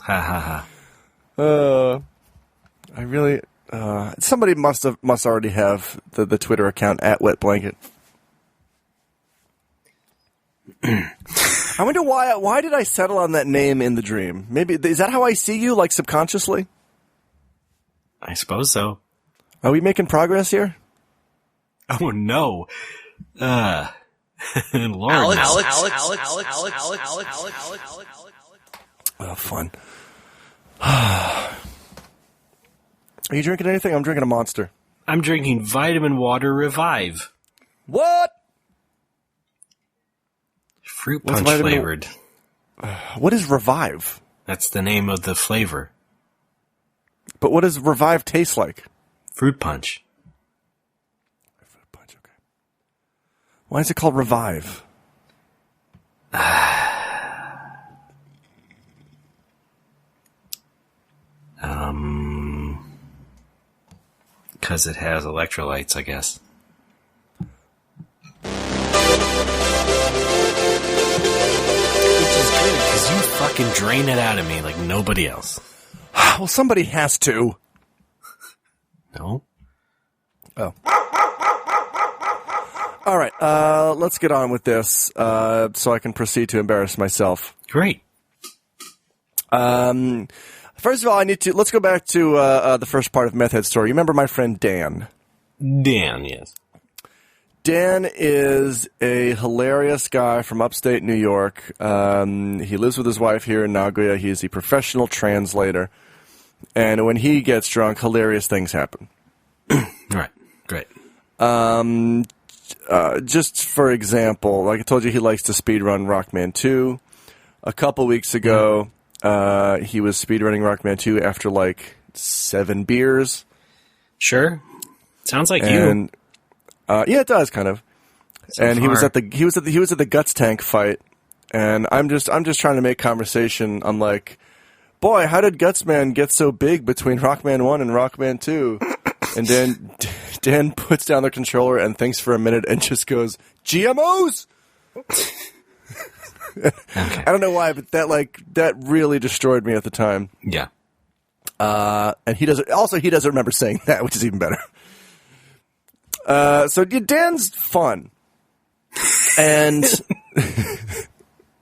Ha ha ha. I really. Somebody must already have the Twitter account at Wet Blanket. I wonder why did I settle on that name in the dream? Maybe is that how I see you, like subconsciously? I suppose so. Are we making progress here? Oh no. Lord, Alex. Oh, fun. Are you drinking anything? I'm drinking a Monster. I'm drinking Vitamin Water Revive. What? Fruit What's punch flavored. What is Revive? That's the name of the flavor. But what does Revive taste like? Fruit punch. Fruit punch, okay. Why is it called Revive? Because it has electrolytes, I guess. Which is good, because you fucking drain it out of me like nobody else. Well, somebody has to. No? Oh. All right, let's get on with this so I can proceed to embarrass myself. Great. First of all, let's go back to the first part of Meth Head Story. You remember my friend Dan? Dan, yes. Dan is a hilarious guy from upstate New York. He lives with his wife here in Nagoya. He is a professional translator. And when he gets drunk, hilarious things happen. Right, great. Just for example, like I told you, he likes to speedrun Rockman 2. A couple weeks ago, he was speedrunning Rockman 2 after like 7 beers. Sure. Sounds like And, you. Yeah, it does kind of. So and he was far. at the Guts Tank fight, and I'm just trying to make conversation. I'm like, boy, how did Gutsman get so big between Rockman 1 and Rockman 2? And then Dan puts down the controller and thinks for a minute and just goes, GMOs? Okay. I don't know why, but that really destroyed me at the time. Yeah. And he doesn't remember saying that, which is even better. So Dan's fun. And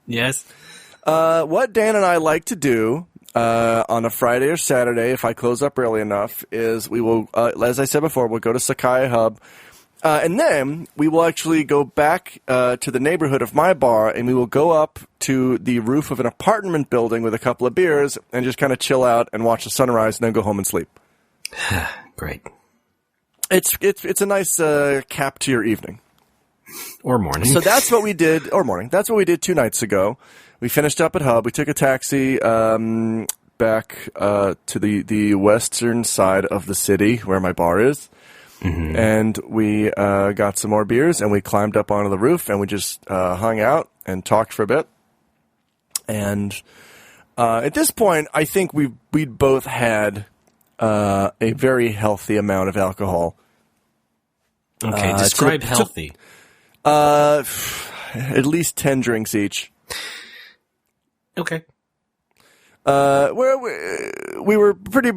Yes. what Dan and I like to do on a Friday or Saturday, if I close up early enough, is we will, as I said before, we'll go to Sakai Hub. And then we will actually go back to the neighborhood of my bar, and we will go up to the roof of an apartment building with a couple of beers and just kind of chill out and watch the sunrise and then go home and sleep. Great. It's a nice cap to your evening. Or morning. So that's what we did, or morning. That's what we did 2 nights ago. We finished up at Hub. We took a taxi back to the western side of the city where my bar is. Mm-hmm. And we got some more beers, and we climbed up onto the roof, and we just hung out and talked for a bit. And at this point, I think we'd both had a very healthy amount of alcohol. Okay, describe healthy. At least 10 drinks each. Okay. Where we were pretty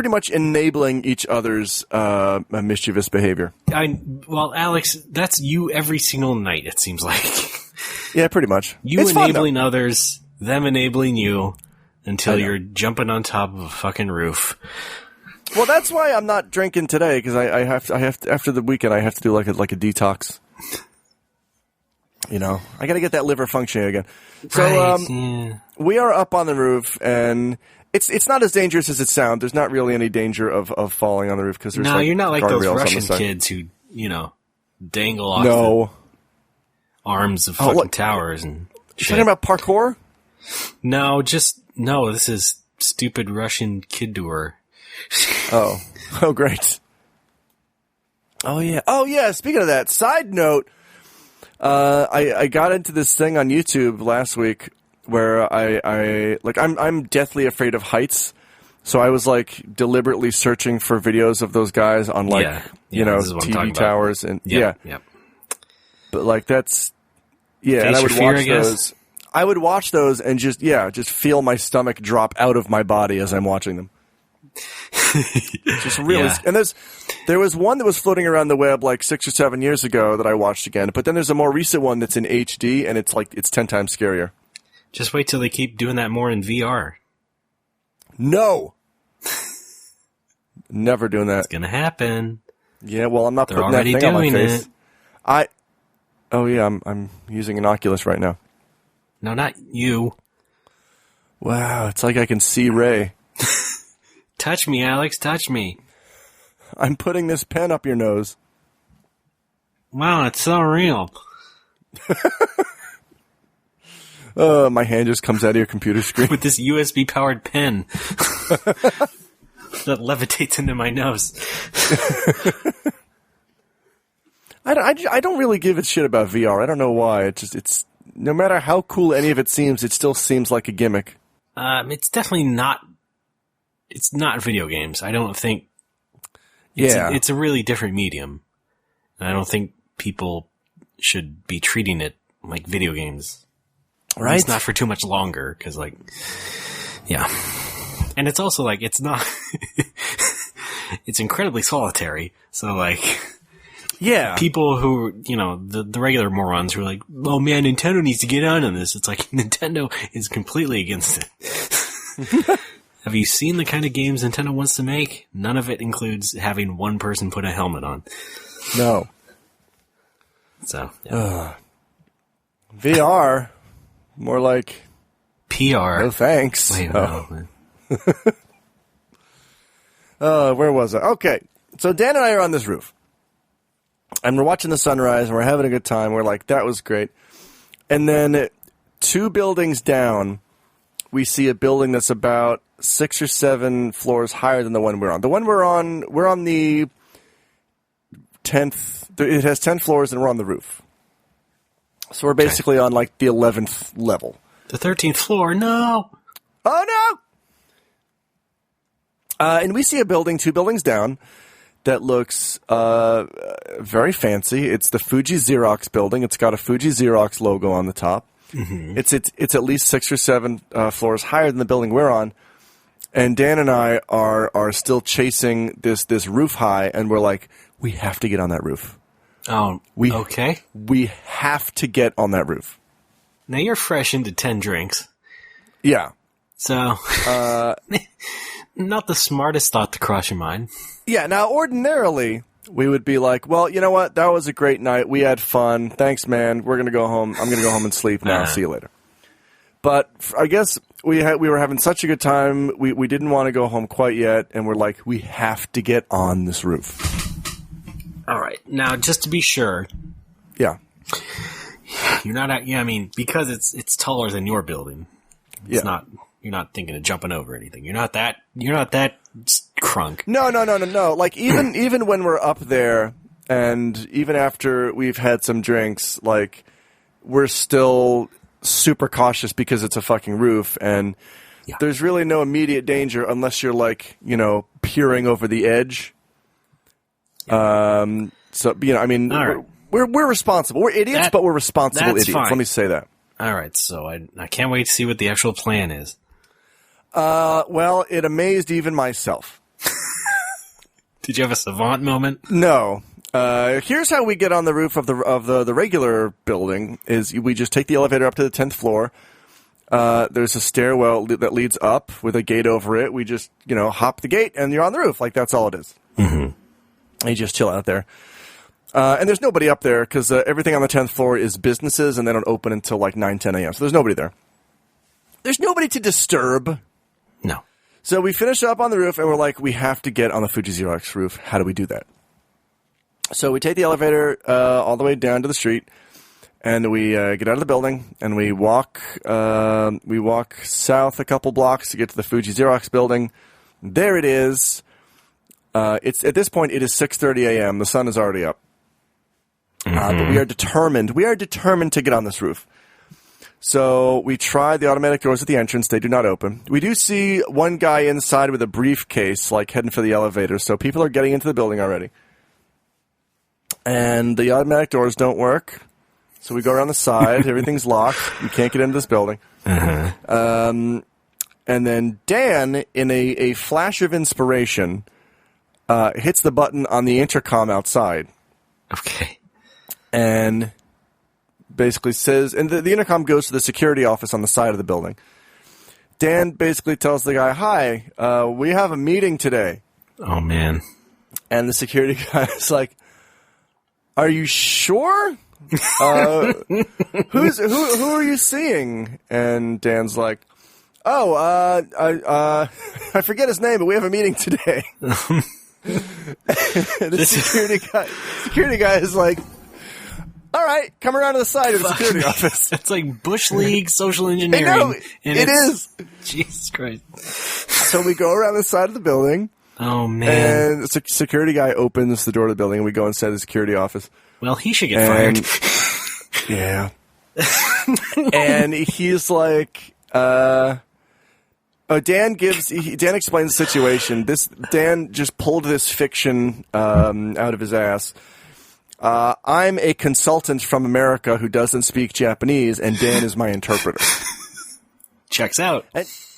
much enabling each other's mischievous behavior. Well, Alex, that's you every single night, it seems like. Yeah, pretty much. You it's enabling fun, others, them enabling you, until I know. you're jumping on top of a fucking roof. Well, that's why I'm not drinking today, because I have to, after the weekend, I have to do like a detox. You know, I got to get that liver functioning again. So Right, we are up on the roof, and it's not as dangerous as it sounds. There's not really any danger of falling on the roof because there's No, you're not like those guardrails on the Russian side. kids who, dangle off No, the arms of fucking what? towers and you shit. talking about parkour? No, this is stupid Russian kid-doer. Oh, great. Oh yeah. Speaking of that, side note, I got into this thing on YouTube last week where I'm deathly afraid of heights, so I was like deliberately searching for videos of those guys on this is what I'm talking TV about. towers and Yep. but like that's and I would Face your fear, watch I guess? those. I would watch those and just feel my stomach drop out of my body as I'm watching them. Just really, and there was one that was floating around the web like 6 or 7 years ago that I watched again, but then there's a more recent one that's in HD and it's 10 times scarier. Just wait till they keep doing that more in VR. No, never doing that. It's gonna happen. Yeah, well, I'm not They're putting that already thing on my doing face. it. I'm using an Oculus right now. No, not you. Wow, it's like I can see Ray. Touch me, Alex. Touch me. I'm putting this pen up your nose. Wow, it's so real. My hand just comes out of your computer screen. With this USB-powered pen that levitates into my nose. I don't really give a shit about VR. I don't know why. It's no matter how cool any of it seems, it still seems like a gimmick. It's definitely not. It's not video games. I don't think. It's a really different medium. And I don't think people should be treating it like video games. Right. It's not for too much longer, because, like, yeah. And it's also, like, it's not, it's incredibly solitary. So, like, yeah. People who, the regular morons who are like, oh man, Nintendo needs to get on this. It's like, Nintendo is completely against it. Have you seen the kind of games Nintendo wants to make? None of it includes having one person put a helmet on. No. So, yeah. VR, more like PR. No thanks. Wait, no. Where was I? Okay, so Dan and I are on this roof, and we're watching the sunrise, and we're having a good time. We're like, that was great. And then 2 buildings down, we see a building that's about 6 or 7 floors higher than the one we're on. The one we're on the 10th. It has 10 floors, and we're on the roof. So we're basically on, like, the 11th level. The 13th floor, no! Oh, no! And we see a building 2 buildings down that looks very fancy. It's the Fuji Xerox building. It's got a Fuji Xerox logo on the top. Mm-hmm. It's at least 6 or 7 floors higher than the building we're on. And Dan and I are still chasing this roof high, and we're like, we have to get on that roof. Oh, okay. We have to get on that roof. Now you're fresh into 10 drinks. Yeah. So, not the smartest thought to cross your mind. Yeah, now ordinarily, we would be like, well, you know what? That was a great night. We had fun. Thanks, man. We're going to go home. I'm going to go home and sleep now. See you later. But I guess we were having such a good time. We didn't want to go home quite yet, and we're like, we have to get on this roof. All right. Now, just to be sure. Yeah. You're not, yeah, I mean, because it's taller than your building. It's not, you're not thinking of jumping over anything. You're not that crunk. No. Like, even when we're up there, and even after we've had some drinks, like, we're still super cautious because it's a fucking roof, and there's really no immediate danger unless you're, like, peering over the edge. So, I mean, right. we're responsible. We're idiots, but we're responsible idiots. Fine. Let me say that. All right, so I can't wait to see what the actual plan is. Well, it amazed even myself. Did you have a savant moment? No. Here's how we get on the roof of the regular building: is we just take the elevator up to the 10th floor. There's a stairwell that leads up with a gate over it. We just hop the gate and you're on the roof. Like, that's all it is. Mm-hmm. And you just chill out there. And there's nobody up there because everything on the 10th floor is businesses, and they don't open until like 9, 10 a.m. So there's nobody there. There's nobody to disturb. No. So we finish up on the roof, and we're like, we have to get on the Fuji Xerox roof. How do we do that? So we take the elevator all the way down to the street, and we get out of the building, and we walk south a couple blocks to get to the Fuji Xerox building. There it is. It's at this point, it is 6:30 a.m. The sun is already up. Mm-hmm. But we are determined. We are determined to get on this roof. So we try the automatic doors at the entrance. They do not open. We do see one guy inside with a briefcase, like heading for the elevator. So people are getting into the building already. And the automatic doors don't work. So we go around the side. Everything's locked. You can't get into this building. And then Dan, in a flash of inspiration, hits the button on the intercom outside. Okay. And basically says, and the intercom goes to the security office on the side of the building. Dan basically tells the guy, "Hi, we have a meeting today." Oh, man. And the security guy is like, "Are you sure? Who are you seeing?" And Dan's like, "Oh, I forget his name, but we have a meeting today." The security guy is like, "All right, come around to the side of the security office." It's like Bush League social engineering. I know, it is. Jesus Christ. So we go around the side of the building. Oh, man. And the security guy opens the door to the building, and we go inside the security office. Well, he should get fired. Yeah. And he's like, Dan explains the situation. Dan just pulled this fiction out of his ass. I'm a consultant from America who doesn't speak Japanese, and Dan is my interpreter. Checks out.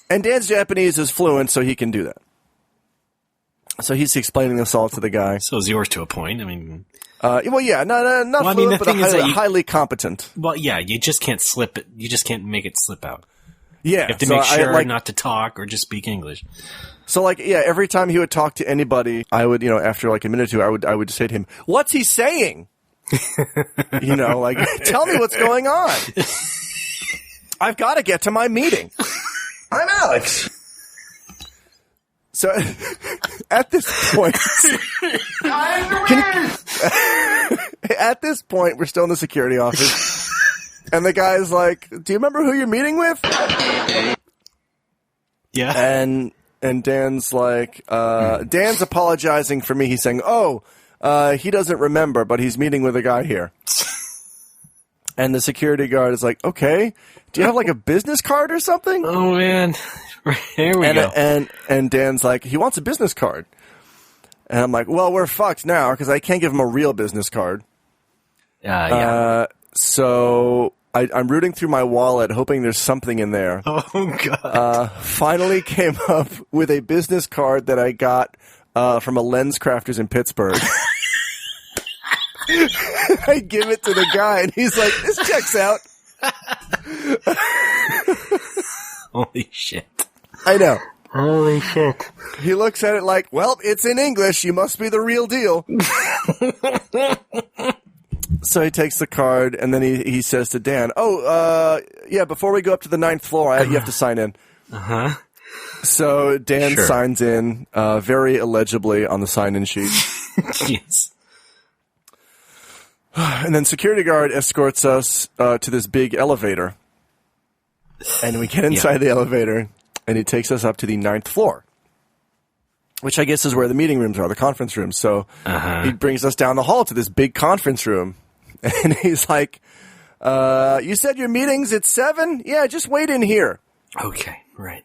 And Dan's Japanese is fluent, so he can do that. So he's explaining this all to the guy. So is yours to a point. I mean... well, yeah, not fluent, but highly competent. Well, yeah, you just can't slip it. You just can't make it slip out. Yeah. You have to make sure not to talk or just speak English. So, every time he would talk to anybody, I would, after a minute or two, I would say to him, "What's he saying?" Tell me what's going on. I've got to get to my meeting. I'm Alex. So, at this point, at this point, we're still in the security office, and the guy's like, "Do you remember who you're meeting with?" Yeah. And Dan's like, Dan's apologizing for me. He's saying, he doesn't remember, but he's meeting with a guy here. And the security guard is like, "Okay, do you have a business card or something?" Oh, man. Here we go. And Dan's like, he wants a business card. And I'm like, well, we're fucked now because I can't give him a real business card. Yeah. So I'm rooting through my wallet, hoping there's something in there. Oh, God. Finally came up with a business card that I got from a Lens Crafters in Pittsburgh. I give it to the guy, and he's like, "This checks out." Holy shit. I know. Holy shit. He looks at it like, "Well, it's in English. You must be the real deal." So he takes the card, and then he says to Dan, before we go up to the 9th floor, you have to sign in. Uh-huh. So Dan signs in very illegibly on the sign-in sheet. Yes. And then security guard escorts us to this big elevator. And we get inside the elevator, and he takes us up to the 9th floor, which I guess is where the meeting rooms are, the conference rooms. So he brings us down the hall to this big conference room. And he's like, "You said your meeting's at 7? Yeah, just wait in here." Okay, right.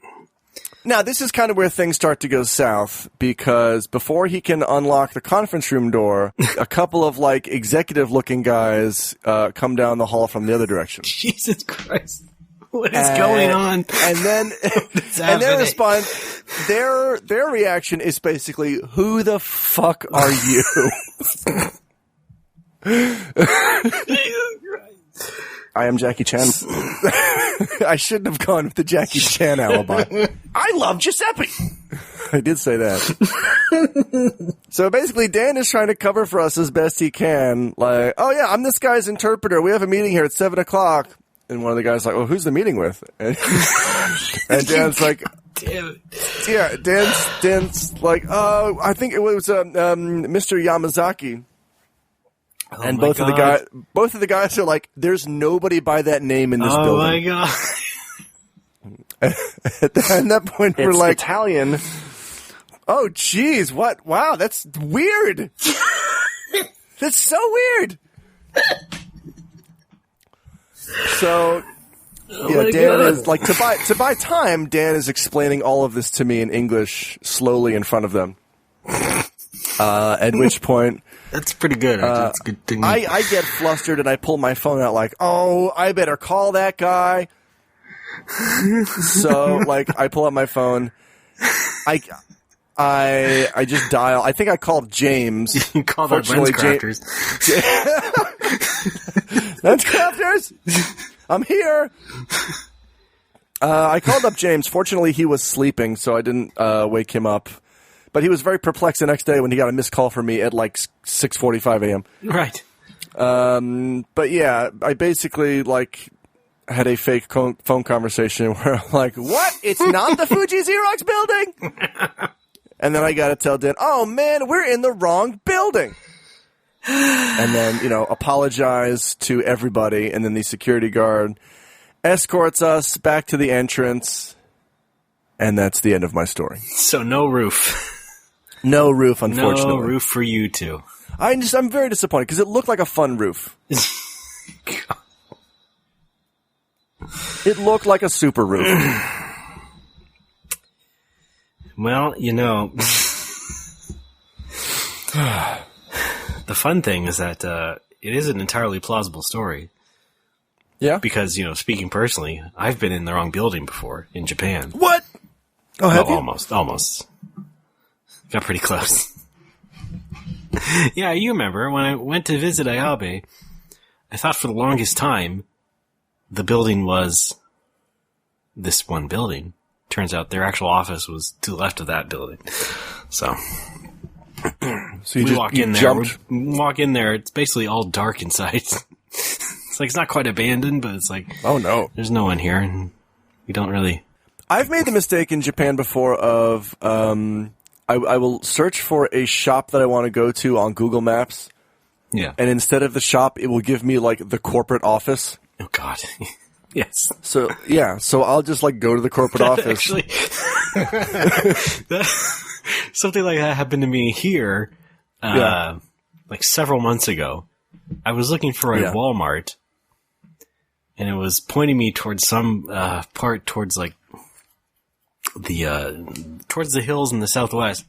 Now, this is kind of where things start to go south, because before he can unlock the conference room door, a couple of, executive-looking guys come down the hall from the other direction. Jesus Christ. What is going on? And then, and their response, their reaction is basically, "Who the fuck are you?" I am Jackie Chan. I shouldn't have gone with the Jackie Chan alibi. I love Giuseppe. I did say that. So basically, Dan is trying to cover for us as best he can. Like, "Oh yeah, I'm this guy's interpreter. We have a meeting here at 7 o'clock. And one of the guys like, "Well, who's the meeting with?" And Dan's like, Damn it. "Yeah." Dan's like, I think it was Mr. Yamazaki. Oh, and both of the guys are like, "There's nobody by that name in this building." Oh my God. At that point, we're like, Italian. "Oh, geez, what? Wow, that's weird. That's so weird." So, Dan is like, to buy time, Dan is explaining all of this to me in English slowly in front of them. At which point, That's pretty good. That's a good thing. I get flustered and I pull my phone out like, oh, I better call that guy. So, like, I pull out my phone. I just dial. I think I called James. You called our Lens Crafters. Lens Crafters! I'm here! I called up James. Fortunately, he was sleeping, so I didn't wake him up. But he was very perplexed the next day when he got a missed call from me at like 6:45 a.m. Right. But yeah, I basically like had a fake phone conversation where I'm like, "What? It's not the Fuji Xerox building?" And then I got to tell Dan, "Oh man, we're in the wrong building." And then apologize to everybody, and then the security guard escorts us back to the entrance, and that's the end of my story. So no roof. No roof, unfortunately. No roof for you two. I'm very disappointed because it looked like a fun roof. It looked like a super roof. Well, the fun thing is that it is an entirely plausible story. Yeah? Because, speaking personally, I've been in the wrong building before in Japan. What? Oh, have you? Almost. Got pretty close. Yeah, you remember when I went to visit Ayabe, I thought for the longest time the building was this one building. Turns out their actual office was to the left of that building. So we walk in there. It's basically all dark inside. It's like it's not quite abandoned, but it's like, oh no, there's no one here, and we don't really. I've made the mistake in Japan before of I will search for a shop that I want to go to on Google Maps. Yeah. And instead of the shop, it will give me like the corporate office. Oh God. Yes. So I'll just like go to the corporate office. Actually, something like that happened to me here, like several months ago. I was looking for a Walmart, and it was pointing me towards some part towards like towards the hills in the southwest,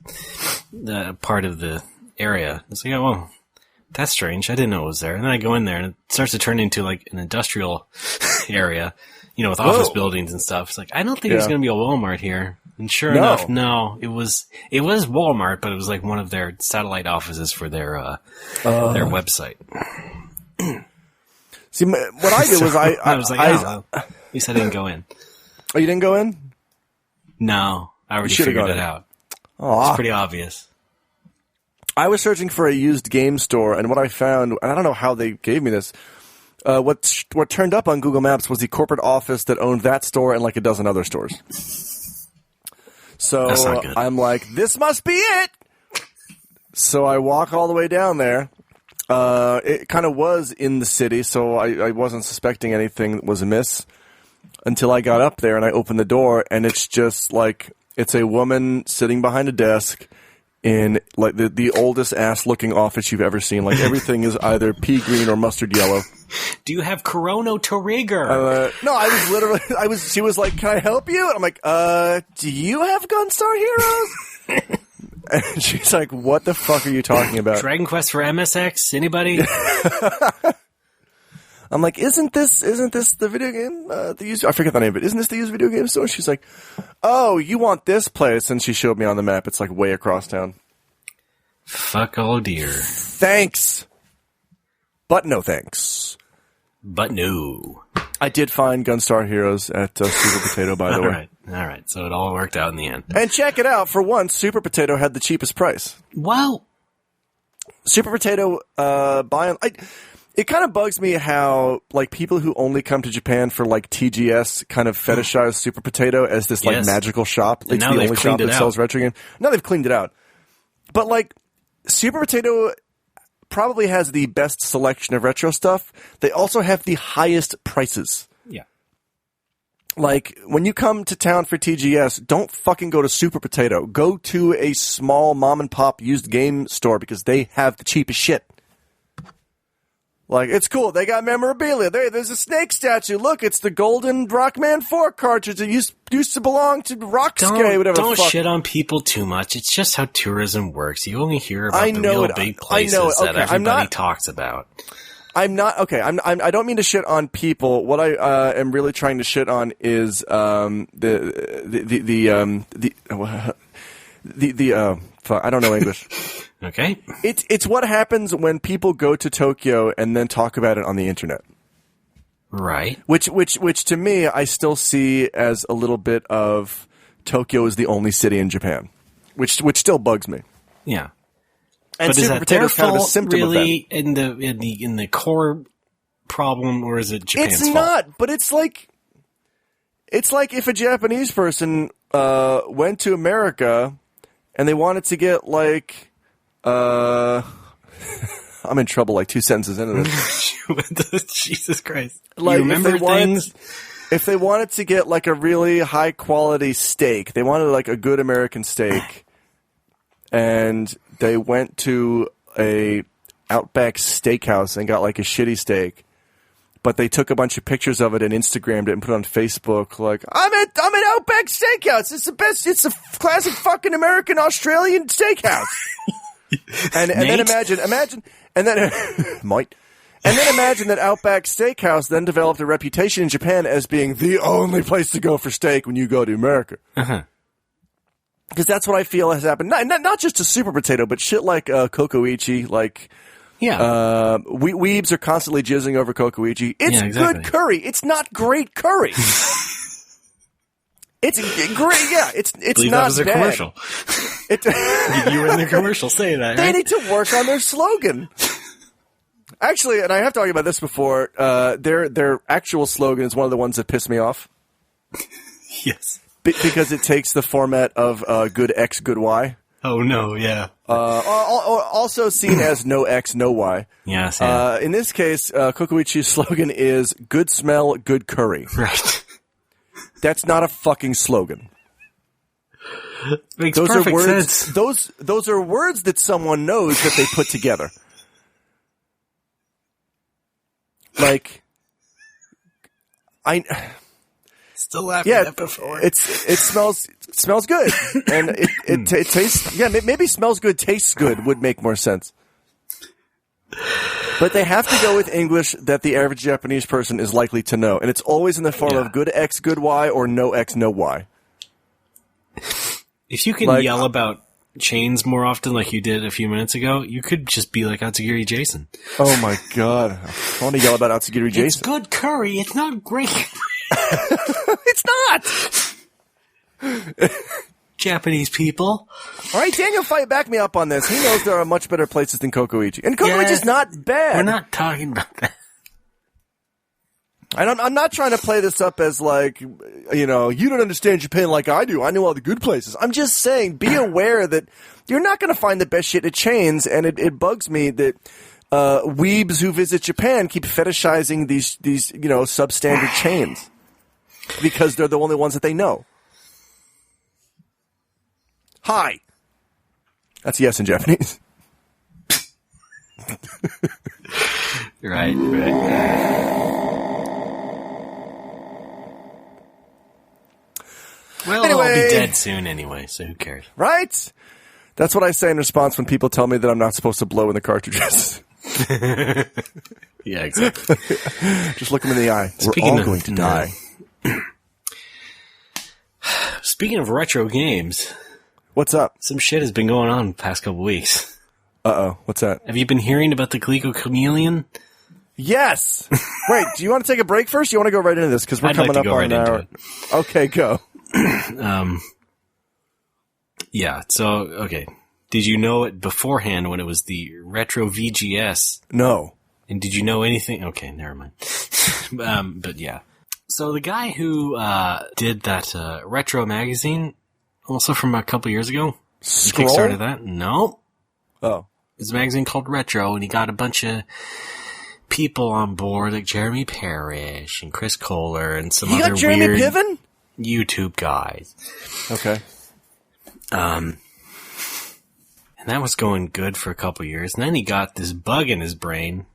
part of the area. It's like, oh, well, that's strange. I didn't know it was there. And then I go in there, and it starts to turn into like an industrial area, with office buildings and stuff. It's like, I don't think there's going to be a Walmart here. And sure enough, no, it was Walmart, but it was like one of their satellite offices for their website. See, what I did was I was like, at least I didn't go in. Oh, you didn't go in? No, I already figured it out. Aww. It's pretty obvious. I was searching for a used game store, and what I found, and I don't know how they gave me this, what turned up on Google Maps was the corporate office that owned that store and like a dozen other stores. So I'm like, this must be it! So I walk all the way down there. It kind of was in the city, so I wasn't suspecting anything was amiss until I got up there and I opened the door, and it's just like, it's a woman sitting behind a desk in like the oldest ass looking office you've ever seen. Like everything is either pea green or mustard yellow. Do you have Chrono Trigger? No, she was like, can I help you? And I'm like, do you have Gunstar Heroes? And she's like, what the fuck are you talking about? Dragon Quest for MSX? Anybody? I'm like, isn't this the video game? I forget the name of it. Isn't this the used video game store? She's like, oh, you want this place? And she showed me on the map. It's like way across town. Fuck oh dear. Thanks. But no thanks. But no. I did find Gunstar Heroes at Super Potato, by the way. All right. So it all worked out in the end. And check it out. For once, Super Potato had the cheapest price. Wow. Super Potato, it kind of bugs me how, like, people who only come to Japan for, like, TGS kind of fetishize Super Potato as this, like, magical shop. It's the only shop that sells retro games. Now they've cleaned it out. But, like, Super Potato probably has the best selection of retro stuff. They also have the highest prices. Yeah. Like, when you come to town for TGS, don't fucking go to Super Potato. Go to a small mom-and-pop used game store because they have the cheapest shit. Like, it's cool. They got memorabilia. There's a snake statue. Look, it's the golden Rockman 4 cartridge that used to belong to Rockskate, whatever the fuck. Don't shit on people too much. It's just how tourism works. You only hear about the real big places that everybody talks about. I'm not okay. I don't mean to shit on people. What I am really trying to shit on is I don't know English. Okay. It's what happens when people go to Tokyo and then talk about it on the internet. Right. Which to me I still see as a little bit of Tokyo is the only city in Japan, which still bugs me. Yeah. And but is Super that Potato their is kind of a fault, symptom really, of that. in the core problem, or is it Japan's fault? It's not, but it's like if a Japanese person went to America and they wanted to get like I'm in trouble like 2 sentences into this. Jesus Christ. Like, you remember things? If they wanted to get like a really high quality steak, they wanted like a good American steak, and they went to a Outback Steakhouse and got like a shitty steak, but they took a bunch of pictures of it and Instagrammed it and put it on Facebook. Like, I'm at Outback Steakhouse. It's the best. It's a classic fucking American Australian steakhouse. and then imagine, and then might. And then imagine that Outback Steakhouse then developed a reputation in Japan as being the only place to go for steak when you go to America. Uh-huh. Because that's what I feel has happened. Not just to Super Potato, but shit like Kokoichi. Like, weebs are constantly jizzing over Kokoichi. It's good curry. It's not great curry. It's great. Yeah, it's believe not that was a bad. commercial. You were in the commercial saying that, They right? need to work on their slogan. Actually, and I have talked about this before, their actual slogan is one of the ones that piss me off. Yes. Because it takes the format of good X, good Y. Oh, no, yeah. Also seen as no X, no Y. Yes, yeah. In this case, Kokoichi's slogan is good smell, good curry. Right. That's not a fucking slogan. Makes those perfect are words, sense. Those are words that someone knows that they put together. Like, Still laughing at before. It smells good, and it tastes. Yeah, maybe smells good, tastes good would make more sense. But they have to go with English that the average Japanese person is likely to know, and it's always in the form of good X, good Y, or no X, no Y. If you can yell about chains more often like you did a few minutes ago, you could just be like Atsugiri Jason. Oh my god. I want to yell about Atsugiri Jason. It's good curry. It's not great. It's not! Japanese people. All right, Daniel, back me up on this. He knows there are much better places than Kokoichi. And Kokoichi's not bad. We're not talking about that. I'm not trying to play this up as like, you don't understand Japan like I do. I know all the good places. I'm just saying, be aware that you're not going to find the best shit at chains, and it bugs me that weebs who visit Japan keep fetishizing these substandard chains because they're the only ones that they know. Hi. That's yes in Japanese. Right. Well, anyway, I'll be dead soon anyway, so who cares? Right? That's what I say in response when people tell me that I'm not supposed to blow in the cartridges. Yeah, exactly. Just look them in the eye. We're all going to die. Speaking of retro games, what's up? Some shit has been going on the past couple weeks. Uh-oh. What's that? Have you been hearing about the Coleco Chameleon? Yes. Wait, do you want to take a break first? Or you want to go right into this? Because we're coming up on an hour. Okay, go. Yeah, so, okay. Did you know it beforehand when it was the Retro VGS? No. And did you know anything? Okay, never mind. But yeah. So the guy who did that Retro magazine, also from a couple years ago, Scroll? Kickstarted that? No. Oh. It's a magazine called Retro, and he got a bunch of people on board, like Jeremy Parrish and Chris Kohler and some other Jeremy weird Piven? YouTube guys. Okay. And that was going good for a couple years. And then he got this bug in his brain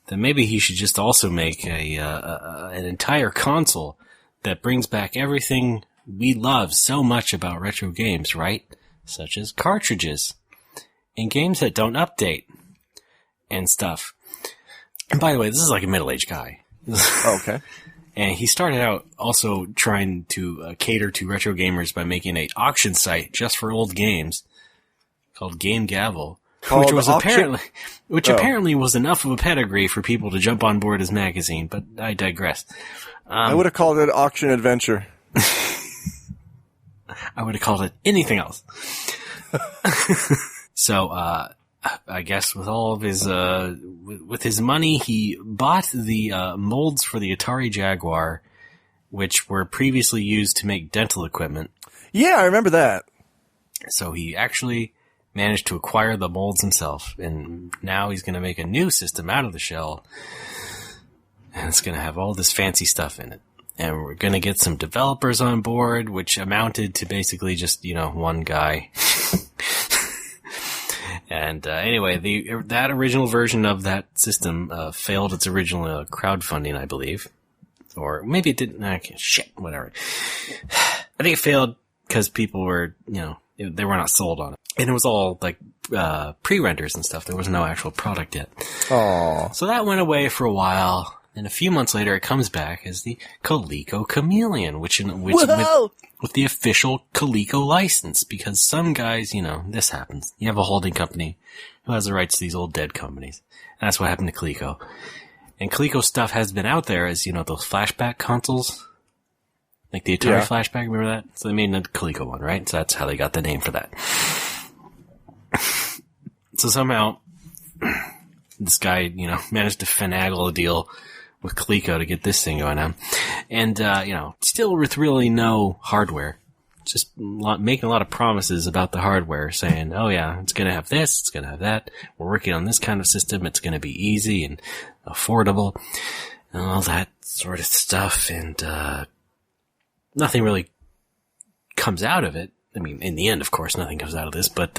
then maybe he should just also make an entire console that brings back everything we love so much about retro games, right? Such as cartridges and games that don't update and stuff. And by the way, this is like a middle-aged guy. Okay. And he started out also trying to cater to retro gamers by making an auction site just for old games called Game Gavel, which apparently was enough of a pedigree for people to jump on board his magazine. But I digress. I would have called it Auction Adventure. I would have called it anything else. So, I guess with all of his, with his money, he bought the, molds for the Atari Jaguar, which were previously used to make dental equipment. Yeah, I remember that. So he actually managed to acquire the molds himself, and now he's gonna make a new system out of the shell, and it's gonna have all this fancy stuff in it. And we're gonna get some developers on board, which amounted to basically just, one guy. And anyway, that original version of that system failed its original crowdfunding, I believe. Or maybe it didn't. Whatever. I think it failed because people were, they were not sold on it. And it was all like pre-renders and stuff. There was no actual product yet. Aww. So that went away for a while. And a few months later, it comes back as the Coleco Chameleon, with the official Coleco license. Because some guys, this happens. You have a holding company who has the rights to these old dead companies. And that's what happened to Coleco. And Coleco stuff has been out there as, those flashback consoles. Like the Atari Flashback, remember that? So they made a Coleco one, right? So that's how they got the name for that. So somehow, this guy, managed to finagle a deal with Coleco to get this thing going on. And, still with really no hardware. Just making a lot of promises about the hardware, saying, oh yeah, it's gonna have this, it's gonna have that. We're working on this kind of system. It's gonna be easy and affordable and all that sort of stuff. And, nothing really comes out of it. I mean, in the end, of course, nothing comes out of this, but,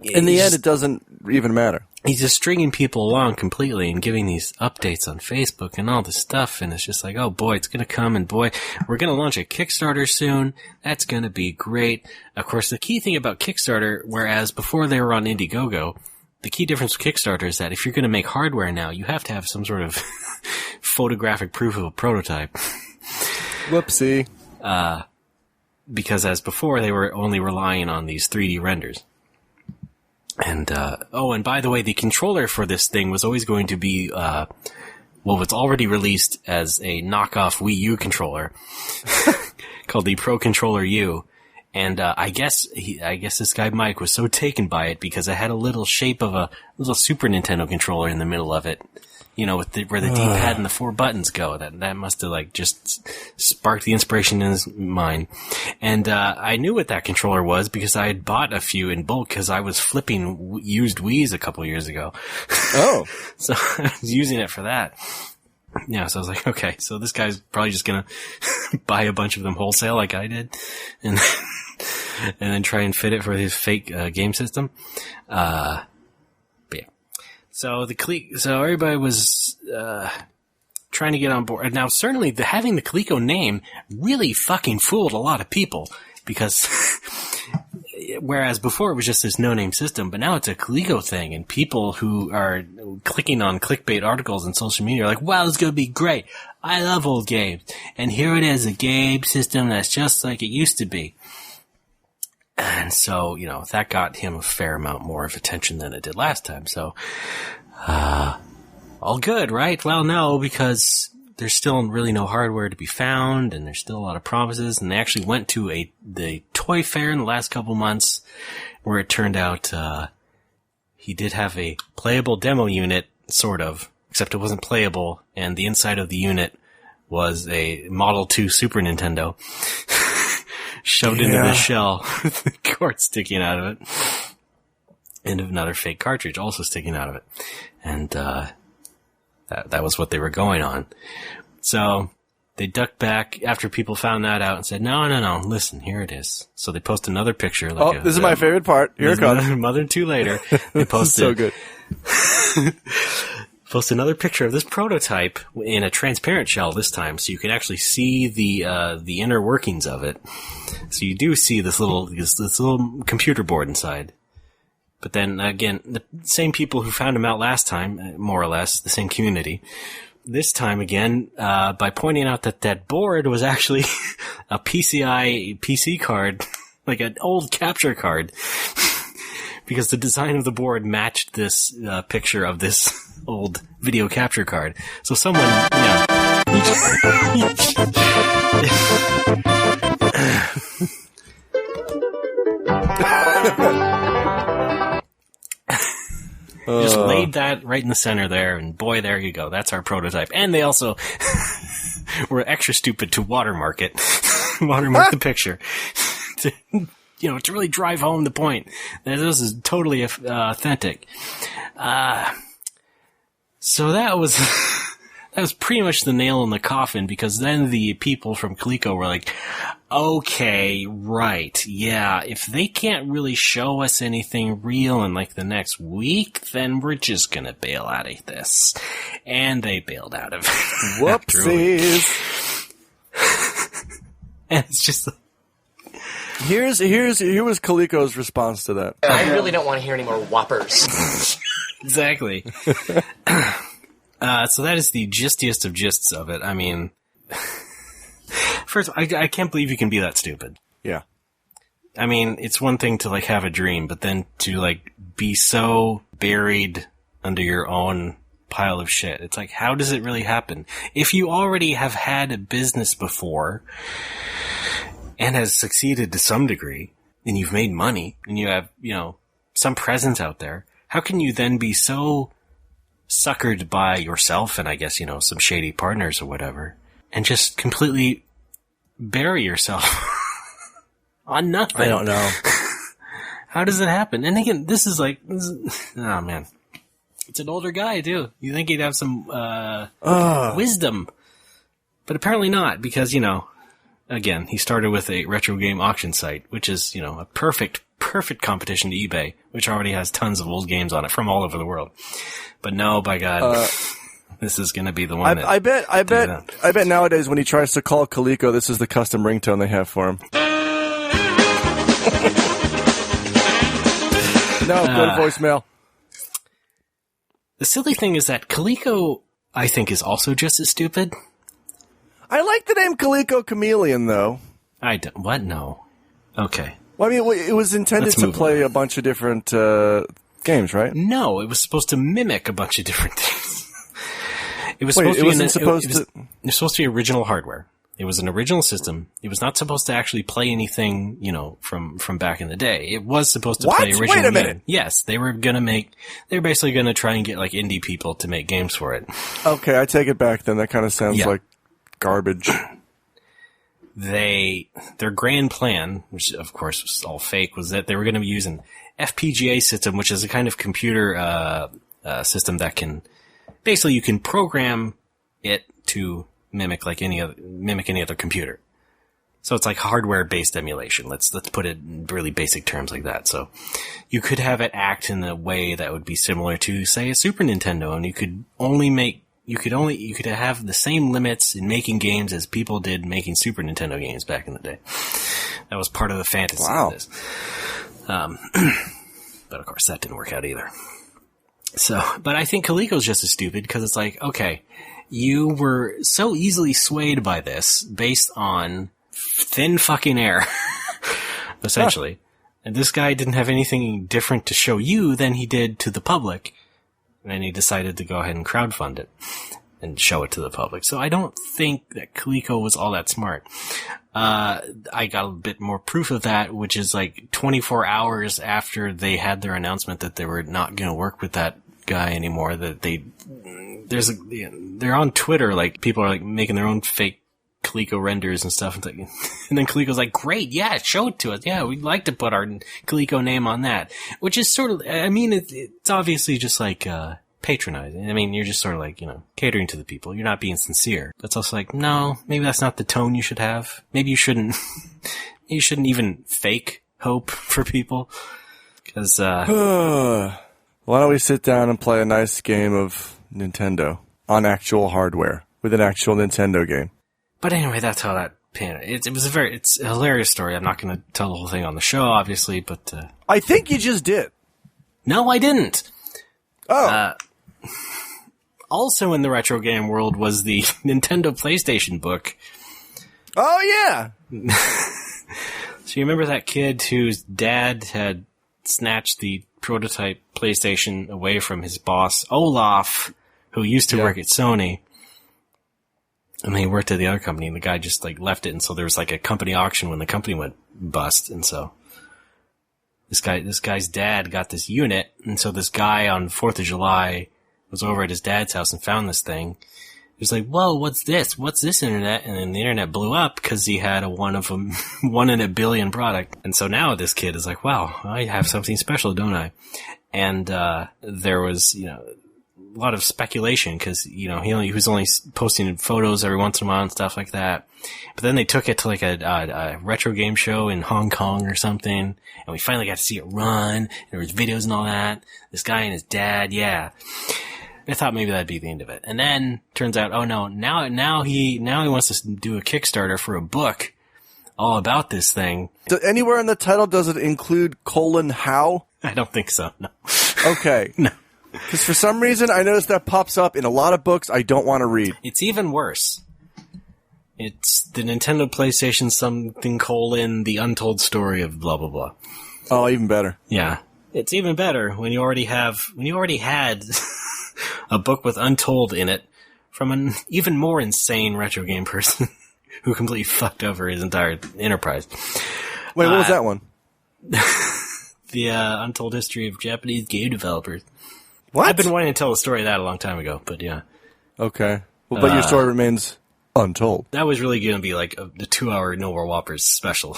in the end, it doesn't even matter. He's just stringing people along completely and giving these updates on Facebook and all this stuff. And it's just like, oh boy, it's going to come. And boy, we're going to launch a Kickstarter soon. That's going to be great. Of course, the key thing about Kickstarter, whereas before they were on Indiegogo, the key difference with Kickstarter is that if you're going to make hardware now, you have to have some sort of photographic proof of a prototype. Whoopsie. Because as before, they were only relying on these 3D renders. And, and by the way, the controller for this thing was always going to be, it's already released as a knockoff Wii U controller called the Pro Controller U. And, I guess this guy Mike was so taken by it because it had a little shape of a little Super Nintendo controller in the middle of it. Where the D-pad and the 4 buttons go. That must have just sparked the inspiration in his mind. And, I knew what that controller was because I had bought a few in bulk because I was flipping used Wiis a couple years ago. Oh. So I was using it for that. Yeah, so I was like, okay, so this guy's probably just gonna buy a bunch of them wholesale like I did. And then try and fit it for his fake, game system. So everybody was, trying to get on board. Now, certainly having the Coleco name really fucking fooled a lot of people because, whereas before it was just this no-name system, but now it's a Coleco thing and people who are clicking on clickbait articles on social media are like, wow, it's gonna be great. I love old games. And here it is, a game system that's just like it used to be. And so, that got him a fair amount more of attention than it did last time. So, all good, right? Well, no, because there's still really no hardware to be found, and there's still a lot of promises. And they actually went to the toy fair in the last couple months, where it turned out he did have a playable demo unit, sort of, except it wasn't playable, and the inside of the unit was a Model 2 Super Nintendo. Shoved into the shell with the cord sticking out of it. And another fake cartridge also sticking out of it. And, that was what they were going on. So, they ducked back after people found that out and said, no, listen, here it is. So they post another picture. This is my favorite part. Here it comes. Mother and two later. They posted. So good. post another picture of this prototype in a transparent shell this time, so you can actually see the inner workings of it. So you do see this little computer board inside. But then again, the same people who found him out last time, more or less, the same community. This time again, by pointing out that board was actually a PCI PC card, like an old capture card, because the design of the board matched this picture of this old video capture card. So someone, just laid that right in the center there, and boy, there you go. That's our prototype. And they also were extra stupid to watermark it. Watermark the picture. to really drive home the point that this is totally authentic. So that was pretty much the nail in the coffin, because then the people from Coleco were like, okay, right, yeah, if they can't really show us anything real in like the next week, then we're just gonna bail out of this. And they bailed out of it. Whoopsies. And it's just here was Coleco's response to that. I really don't want to hear any more whoppers. exactly. So that is the gistiest of gists of it. I mean, first, I can't believe you can be that stupid. Yeah. I mean, it's one thing to like have a dream, but then to like be so buried under your own pile of shit. It's like, how does it really happen? If you already have had a business before and has succeeded to some degree, and you've made money, and you have, some presence out there, how can you then be so suckered by yourself and I guess, some shady partners or whatever, and just completely bury yourself on nothing? I don't know. How does it happen? And again, oh man. It's an older guy too. You think he'd have some, wisdom. But apparently not, because, again, he started with a retro game auction site, which is, a perfect competition to eBay, which already has tons of old games on it from all over the world. But no, by God, this is going to be the one. I bet nowadays when he tries to call Coleco, this is the custom ringtone they have for him. No, go to voicemail. The silly thing is that Coleco, I think, is also just as stupid. I like the name Coleco Chameleon, though. I don't. What? No. Okay. Well, I mean, it was intended to play a bunch of different games, right? No, it was supposed to mimic a bunch of different things. It was Wait, supposed to be original hardware. It was an original system. It was not supposed to actually play anything, from back in the day. It was supposed to play original. Wait a minute. Yes, they were basically gonna try and get like indie people to make games for it. Okay, I take it back then. That kind of sounds like garbage. Their grand plan, which of course was all fake, was that they were going to be using FPGA system, which is a kind of computer system that can basically you can program it to mimic any other computer. So it's like hardware-based emulation. Let's put it in really basic terms like that. So you could have it act in a way that would be similar to, say, a Super Nintendo, and you could have the same limits in making games as people did making Super Nintendo games back in the day. That was part of the fantasy of this. But of course that didn't work out either. So, but I think Coleco's just as stupid because it's like, okay, you were so easily swayed by this based on thin fucking air, essentially. And this guy didn't have anything different to show you than he did to the public. And he decided to go ahead and crowdfund it and show it to the public. So I don't think that Coleco was all that smart. I got a bit more proof of that, which is like 24 hours after they had their announcement that they were not going to work with that guy anymore, that they're on Twitter, like people are like making their own fake Coleco renders and stuff. And then Coleco's like, great, yeah, show it to us. Yeah, we'd like to put our Coleco name on that. Which is sort of, I mean, it's obviously just like, patronizing. I mean, you're just sort of like, catering to the people. You're not being sincere. But it's also like, no, maybe that's not the tone you should have. Maybe you shouldn't even fake hope for people. Because, why don't we sit down and play a nice game of Nintendo on actual hardware with an actual Nintendo game. But anyway, that's how that panned. It's a hilarious story. I'm not going to tell the whole thing on the show, obviously, but I think you just did. No, I didn't. Oh. Also in the retro game world was the Nintendo PlayStation book. Oh, yeah. So you remember that kid whose dad had snatched the prototype PlayStation away from his boss, Olaf, who used to work at Sony. And then he worked at the other company, and the guy just like left it, and so there was like a company auction when the company went bust, and so this guy's dad got this unit, and so this guy on 4th of July was over at his dad's house and found this thing. He was like, whoa, what's this? What's this internet? And then the internet blew up because he had a one in a billion product. And so now this kid is like, wow, I have something special, don't I? And there was, a lot of speculation because, he was only posting photos every once in a while and stuff like that. But then they took it to like a retro game show in Hong Kong or something. And we finally got to see it run. There was videos and all that. This guy and his dad, yeah. I thought maybe that'd be the end of it. And then turns out, oh no, now he wants to do a Kickstarter for a book all about this thing. Anywhere in the title, does it include how? I don't think so, no. Okay. No. Because for some reason, I noticed that pops up in a lot of books I don't want to read. It's even worse. It's the Nintendo PlayStation something : the untold story of blah, blah, blah. Oh, even better. Yeah. It's even better when you already had a book with Untold in it from an even more insane retro game person who completely fucked over his entire enterprise. Wait, what was that one? The Untold History of Japanese Game Developers. What? I've been wanting to tell a story of that a long time ago, but yeah. Okay. Well, but your story remains untold. That was really going to be like the 2-hour No More Whoppers special.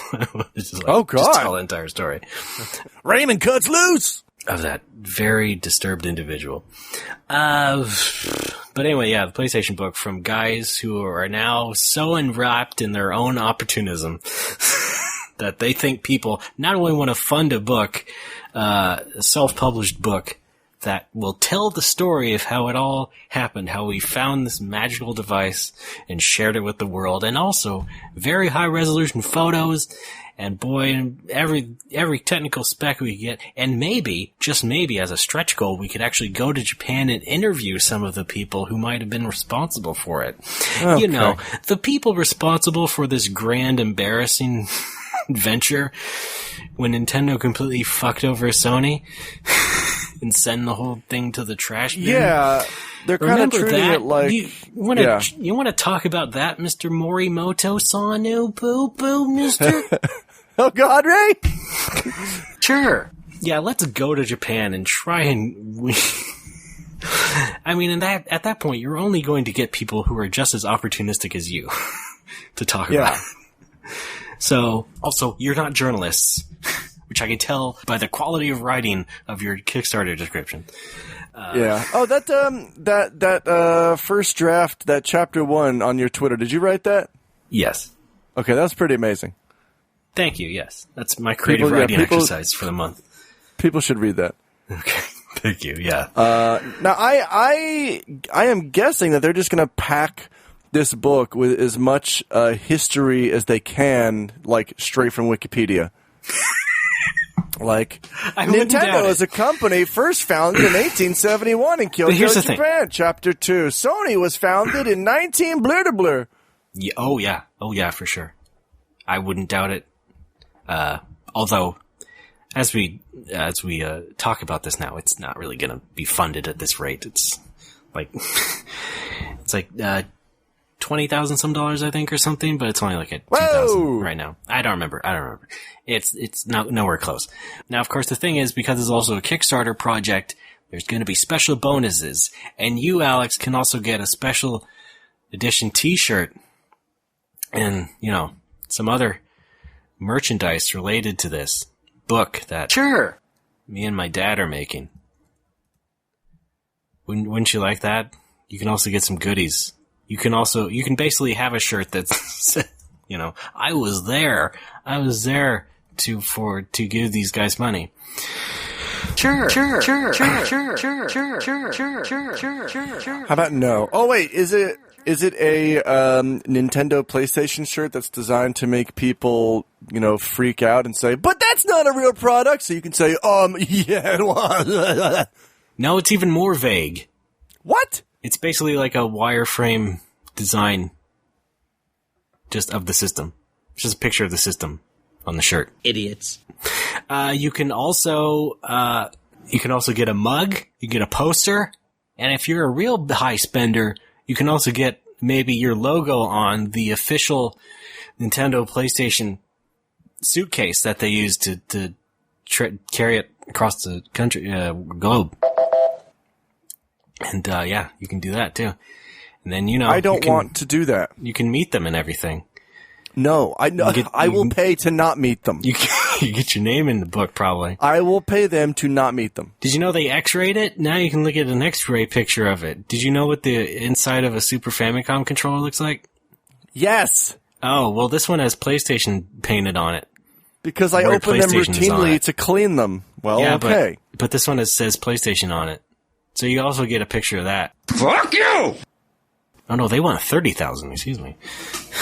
Just oh, God. Just tell the entire story. Raymond cuts loose! Of that very disturbed individual. But anyway, yeah, the PlayStation book from guys who are now so enwrapped in their own opportunism that they think people not only want to fund a book, a self-published book, that will tell the story of how it all happened, how we found this magical device and shared it with the world, and also very high-resolution photos. And boy, every technical spec we get, and maybe, just maybe, as a stretch goal, we could actually go to Japan and interview some of the people who might have been responsible for it. Okay. The people responsible for this grand, embarrassing venture when Nintendo completely fucked over Sony and send the whole thing to the trash bin. Yeah. They're kind of treating it like... You want to talk about that, Mr. Morimoto Sanu? Boo-boo, mister? Oh, God, Ray? Sure. Yeah, let's go to Japan and try and... I mean, at that point, you're only going to get people who are just as opportunistic as you to talk about. So, also, you're not journalists, which I can tell by the quality of writing of your Kickstarter description. Yeah. Oh, that first draft, that chapter 1 on your Twitter, did you write that? Yes. Okay, that's pretty amazing. Thank you, yes. That's my creative writing exercise for the month. People should read that. Okay. Thank you, yeah. Now, I am guessing that they're just going to pack this book with as much history as they can, like, straight from Wikipedia. Like, Nintendo as a company first founded in 1871 in Kyoto, Japan. Chapter 2. Sony was founded in 19 blur to blur. Yeah, oh yeah, for sure. I wouldn't doubt it. Although, as we talk about this now, it's not really going to be funded at this rate. It's like $20,000 some dollars, I think, or something, but it's only like at $2,000 right now. I don't remember. It's nowhere close. Now, of course, the thing is, because it's also a Kickstarter project, there's going to be special bonuses, and you, Alex, can also get a special edition T-shirt and, some other merchandise related to this book that me and my dad are making. Wouldn't you like that? You can also get some goodies. You can basically have a shirt that's, I was there to give these guys money. How about no? Oh wait, is it a Nintendo PlayStation shirt that's designed to make people, freak out and say, "But that's not a real product"? So you can say, yeah, it was. No, it's even more vague. What? It's basically like a wireframe design just of the system. It's just a picture of the system on the shirt. Idiots. You can also get a mug, you can get a poster, and if you're a real high spender, you can also get maybe your logo on the official Nintendo PlayStation suitcase that they use to carry it across the country, globe. And, you can do that too. And then, I don't want to do that. You can meet them and everything. No, I will pay to not meet them. You get your name in the book, probably. I will pay them to not meet them. Did you know they X-rayed it? Now you can look at an X-ray picture of it. Did you know what the inside of a Super Famicom controller looks like? Yes. Oh, well, this one has PlayStation painted on it. Because I open them routinely to clean them. Well, yeah, okay. But this one says PlayStation on it. So you also get a picture of that. Fuck you! Oh, no, they want 30,000, excuse me.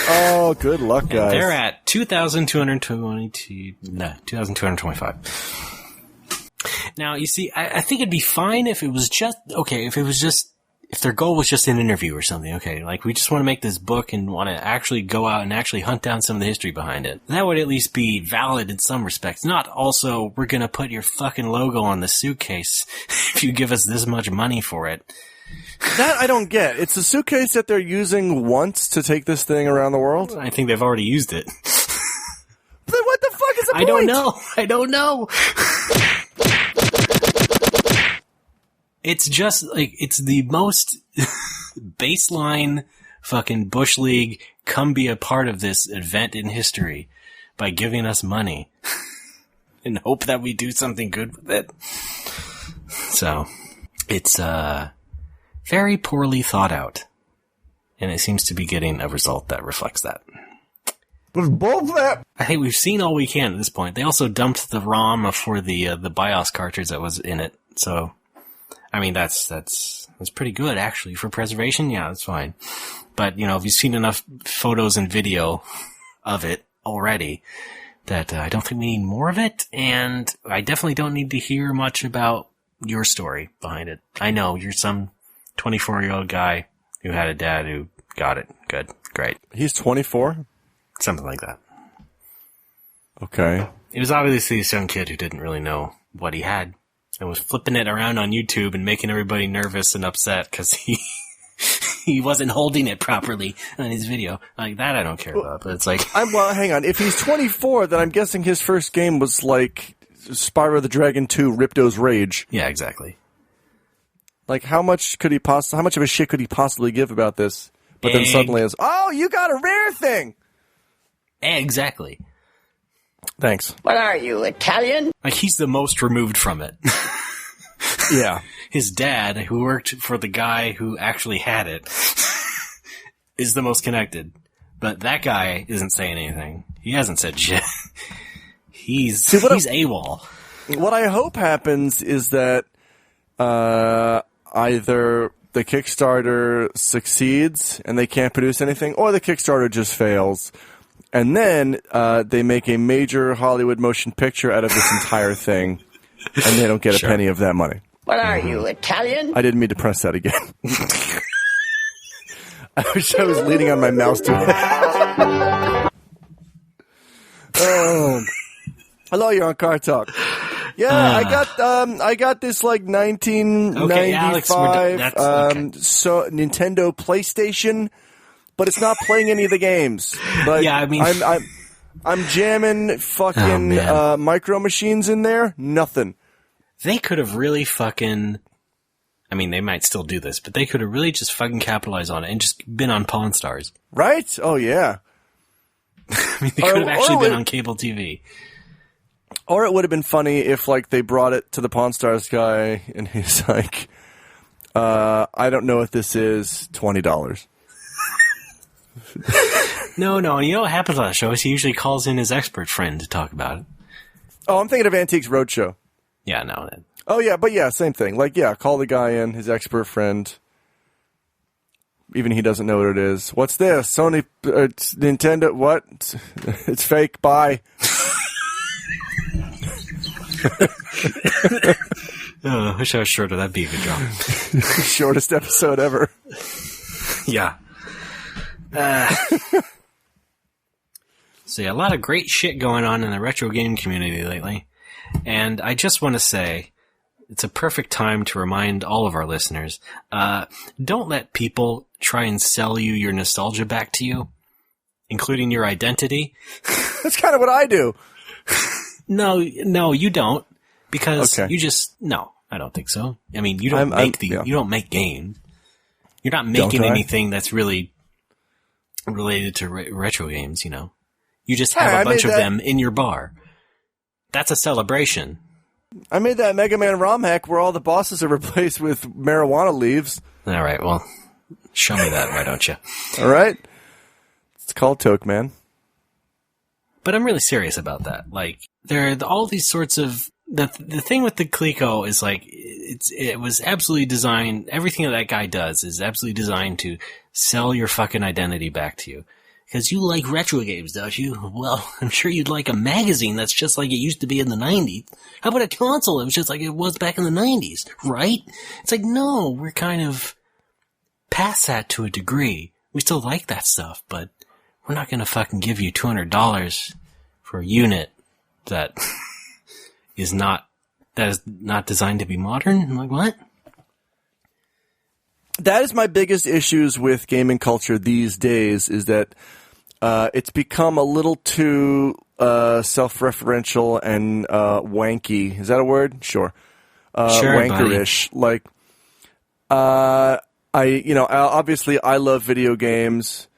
Oh, good luck, guys. And they're at 2,225. Now, you see, I think it'd be fine if it was just, if their goal was just an interview or something, okay, like we just want to make this book and want to actually go out and actually hunt down some of the history behind it. That would at least be valid in some respects. Not also, we're gonna put your fucking logo on the suitcase if you give us this much money for it. That I don't get. It's a suitcase that they're using once to take this thing around the world? I think they've already used it. Then what the fuck is the point? I don't know. It's just, it's the most baseline fucking Bush League, come be a part of this event in history by giving us money and hope that we do something good with it. So, it's, very poorly thought out. And it seems to be getting a result that reflects that. With both that, I think we've seen all we can at this point. They also dumped the ROM for the BIOS cartridge that was in it. So, I mean, that's pretty good, actually, for preservation. Yeah, that's fine. But, if you've seen enough photos and video of it already, that I don't think we need more of it. And I definitely don't need to hear much about your story behind it. I know you're some 24-year-old guy who had a dad who got it. Good. Great. He's 24? Something like that. Okay. It was obviously this young kid who didn't really know what he had and was flipping it around on YouTube and making everybody nervous and upset because he wasn't holding it properly on his video. Like, that I don't care about, but it's like... well, hang on. If he's 24, then I'm guessing his first game was like Spyro the Dragon 2 Ripto's Rage. Yeah, exactly. Like, how much of a shit could he possibly give about this? But then suddenly it's, oh, you got a rare thing! Exactly. Thanks. What are you, Italian? Like, he's the most removed from it. Yeah. His dad, who worked for the guy who actually had it, is the most connected. But that guy isn't saying anything. He hasn't said shit. He's AWOL. What I hope happens is that either the Kickstarter succeeds and they can't produce anything, or the Kickstarter just fails. And then they make a major Hollywood motion picture out of this entire thing, and they don't get a penny of that money. What are you, Italian? I didn't mean to press that again. I wish I was leaning on my mouse too. Hello, you're on Car Talk. Yeah, I got this like 1995 so Nintendo PlayStation, but it's not playing any of the games. Like, yeah, I mean, I'm jamming fucking micro machines in there. Nothing. They could have really fucking... I mean, they might still do this, but they could have really just fucking capitalized on it and just been on Pawn Stars. Right? Oh, yeah. I mean, they could have actually been on cable TV. Or it would have been funny if, like, they brought it to the Pawn Stars guy, and he's like, I don't know what this is, $20. No, and you know what happens on the show is he usually calls in his expert friend to talk about it. Oh, I'm thinking of Antiques Roadshow. Yeah, no. Oh, yeah, but yeah, same thing. Like, yeah, call the guy in, his expert friend. Even he doesn't know what it is. What's this? Sony, it's Nintendo, what? It's fake, bye. I wish I was shorter. That'd be a good job. Shortest episode ever. Yeah. So yeah, a lot of great shit going on in the retro game community lately. And I just want to say, it's a perfect time to remind all of our listeners, don't let people try and sell you your nostalgia back to you, including your identity. That's kind of what I do. No, you don't. Because you just, no, I don't think so. I mean, you don't you don't make games. You're not making anything that's really related to retro games, you know. You just have a bunch of them in your bar. That's a celebration. I made that Mega Man ROM hack where all the bosses are replaced with marijuana leaves. All right, well, show me that, why don't you? All right. It's called Toke Man. But I'm really serious about that. Like, there are all these sorts of... The thing with the Coleco is, like, it was absolutely designed... Everything that guy does is absolutely designed to sell your fucking identity back to you. Because you like retro games, don't you? Well, I'm sure you'd like a magazine that's just like it used to be in the 90s. How about a console that was just like it was back in the 90s, right? It's like, no, we're kind of past that to a degree. We still like that stuff, but we're not going to fucking give you $200 for a unit that is not designed to be modern. I'm like, what? That is my biggest issues with gaming culture these days, is that it's become a little too self-referential and wanky. Is that a word? Sure. Sure, wankerish. Buddy. Like, obviously I love video games.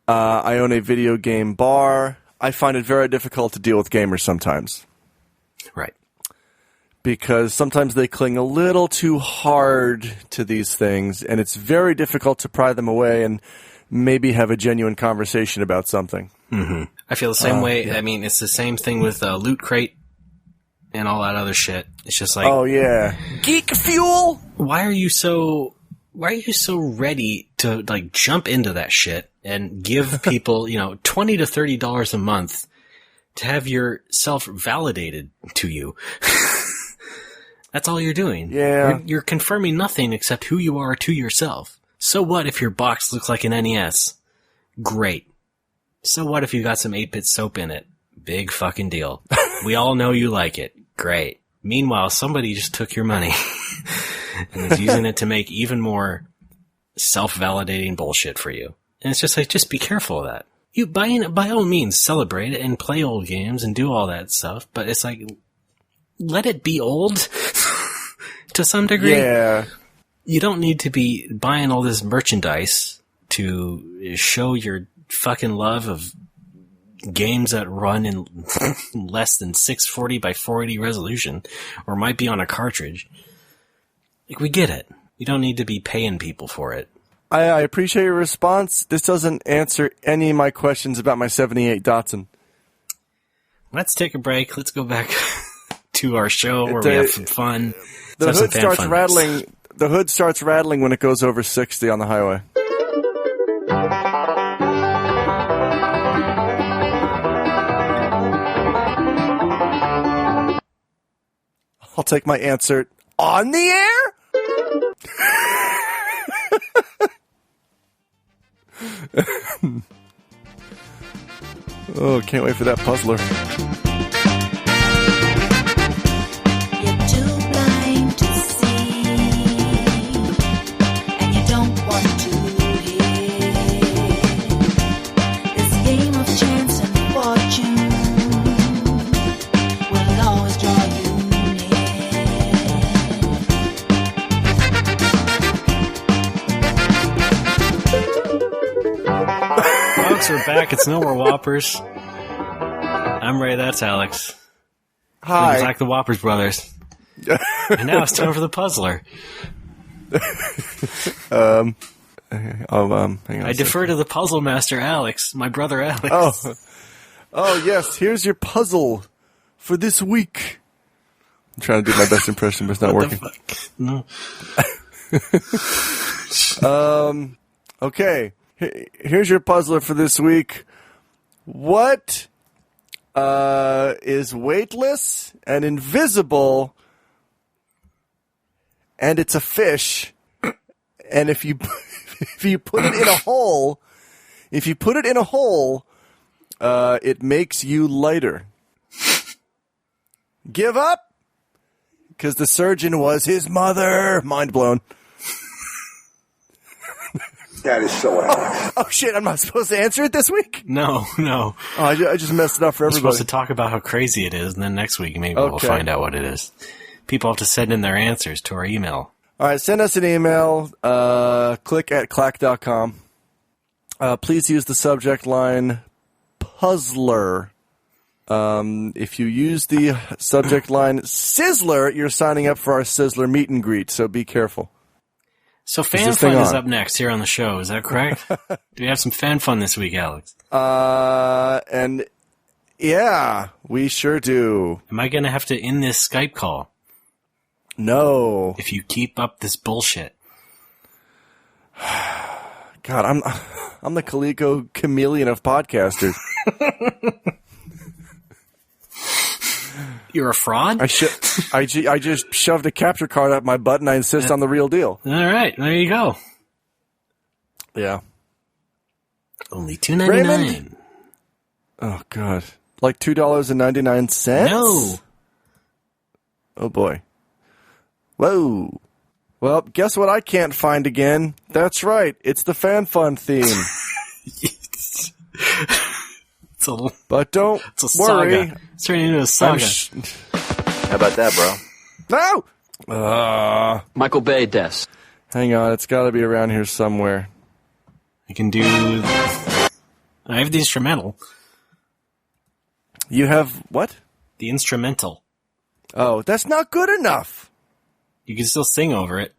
I own a video game bar. I find it very difficult to deal with gamers sometimes. Right. Because sometimes they cling a little too hard to these things, and it's very difficult to pry them away and maybe have a genuine conversation about something. Mm-hmm. I feel the same way. Yeah. I mean, it's the same thing with Loot Crate and all that other shit. It's just like, oh yeah, geek fuel. Why are you so ready to like jump into that shit and give people, $20 to $30 a month to have yourself validated to you? That's all you're doing. Yeah. You're confirming nothing except who you are to yourself. So what if your box looks like an NES? Great. So what if you got some 8-bit soap in it? Big fucking deal. We all know you like it. Great. Meanwhile, somebody just took your money and is using it to make even more self-validating bullshit for you. And it's just like, just be careful of that. You, by all means, celebrate it and play old games and do all that stuff, but it's like, let it be old to some degree. Yeah. You don't need to be buying all this merchandise to show your fucking love of games that run in less than 640 by 480 resolution or might be on a cartridge. Like, we get it. You don't need to be paying people for it. I appreciate your response. This doesn't answer any of my questions about my 78 Datsun. Let's take a break. Let's go back to our show where we have some fun. The hood starts rattling. The hood starts rattling when it goes over 60 on the highway. I'll take my answer on the air. Oh, can't wait for that puzzler. You're too blind to see, and you don't want to hear. This game of chance and fortune will always draw you We're back. It's No More Whoppers. I'm Ray. That's Alex. Hi. It's like the Whoppers brothers. And now it's time for the puzzler. Hang on. I defer to the puzzle master, Alex. My brother, Alex. Oh, yes. Here's your puzzle for this week. I'm trying to do my best impression, but it's not working. No. Okay. Here's your puzzler for this week. What is weightless and invisible, and it's a fish, and if you put it in a hole, it makes you lighter. Give up? Because the surgeon was his mother. Mind blown. That is so Alex. Oh, shit, I'm not supposed to answer it this week? No. Oh, I just messed it up for We're everybody. supposed to talk about how crazy it is, and then next week maybe we'll Okay. find out what it is. People have to send in their answers to our email. All right, send us an email. Click at clack.com. Please use the subject line puzzler. If you use the subject line sizzler, you're signing up for our Sizzler meet and greet, so be careful. So this fan thing fun is on? up next here on the show. Is that correct? Do we have some fan fun this week, Alex? And yeah, we sure do. Am I going to have to end this Skype call No. if you keep up this bullshit? God, I'm the Coleco chameleon of podcasters. You're a fraud? I just shoved a capture card up my butt and I insist on the real deal. All right, there you go. Yeah. Only $2.99. Raymond? Oh, God. Like $2.99? No. Oh, boy. Whoa. Well, guess what I can't find again? That's right. It's the fan fun theme. But don't It's a worry. saga. It's turning into a saga. How about that, bro? No! Michael Bay deaths. Hang on. It's got to be around here somewhere. I can do... I have the instrumental. You have what? The instrumental. Oh, that's not good enough. You can still sing over it.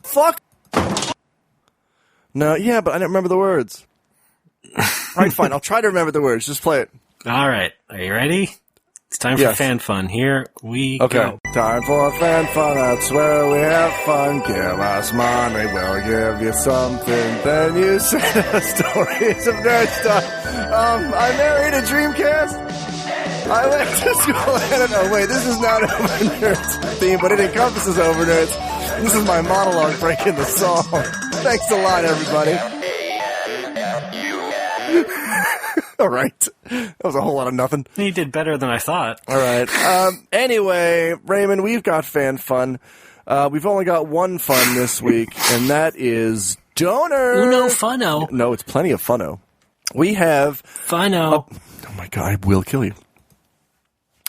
Fuck. No, yeah, but I don't remember the words. All right, fine. I'll try to remember the words. Just play it. All right. Are you ready? It's time for Yes. fan fun. Here we Okay. go. Time for fan fun. That's where we have fun. Give us money. We'll give you something. Then you send us stories of nerd stuff. I married a Dreamcast. I went to school. I don't know. Wait, this is not Over Nerds theme, but it encompasses Over Nerds. This is my monologue breaking the song. Thanks a lot, everybody. All right. That was a whole lot of nothing. He did better than I thought. All right. Anyway, Raymond, we've got fan fun. We've only got one fun this week, and that is donor. Uno funno. No, it's plenty of funno. We have... Funno. Oh, my God, I will kill you.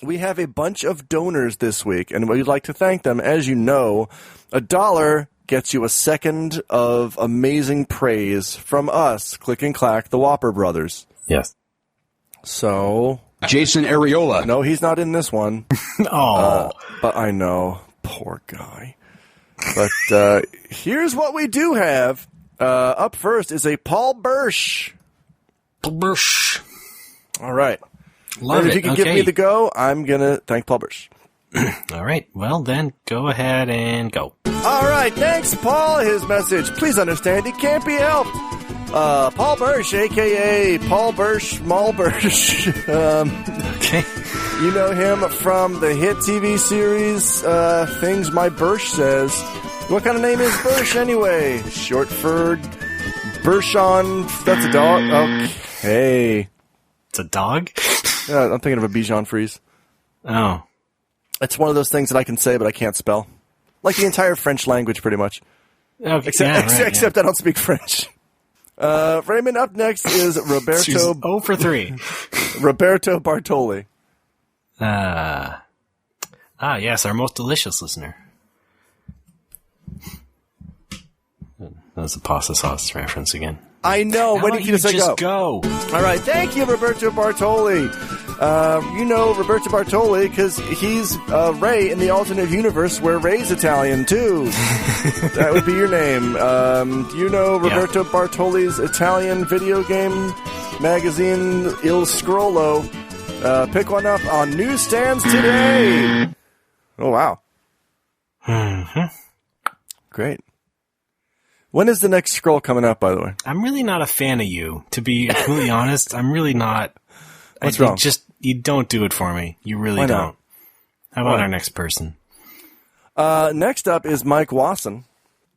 We have a bunch of donors this week, and we'd like to thank them. As you know, $1 gets you a second of amazing praise from us, Click and Clack, the Whopper Brothers. Yes. So... Jason Areola. No, he's not in this one. Oh. But I know. Poor guy. But here's what we do have. Up first is a Paul Bursch. Bursch. All right. Love And it. if you can Okay. give me the go, I'm going to thank Paul Bursch. All right. Well, then go ahead and go. All right. Thanks, Paul. His message. Please understand, it can't be helped. Paul Bursch, a.k.a. Paul Bursch, Mall Bursch. Okay. You know him from the hit TV series, Things My Bursch Says. What kind of name is Bursch anyway? Short for Burschon. That's a dog. Okay. It's a dog? I'm thinking of a Bichon Frise. Oh. It's one of those things that I can say, but I can't spell. Like the entire French language, pretty much. Okay. Except I don't speak French. Raymond, up next is She's Roberto 0 for 3. Roberto Bartoli. Yes, our most delicious listener. That was a pasta sauce reference again. I know. How When about did you say just go? go? All right. Thank you, Roberto Bartoli. You know Roberto Bartoli because he's Ray in the alternate universe where Ray's Italian, too. That would be your name. You know Roberto Bartoli's Italian video game magazine Il Scrollo, Pick one up on newsstands today. Oh, wow. Great. When is the next scroll coming up, by the way? I'm really not a fan of you, to be completely honest. I'm really not. What's wrong? You don't do it for me. You really Why don't. not? How about our next person? Next up is Mike Wasson.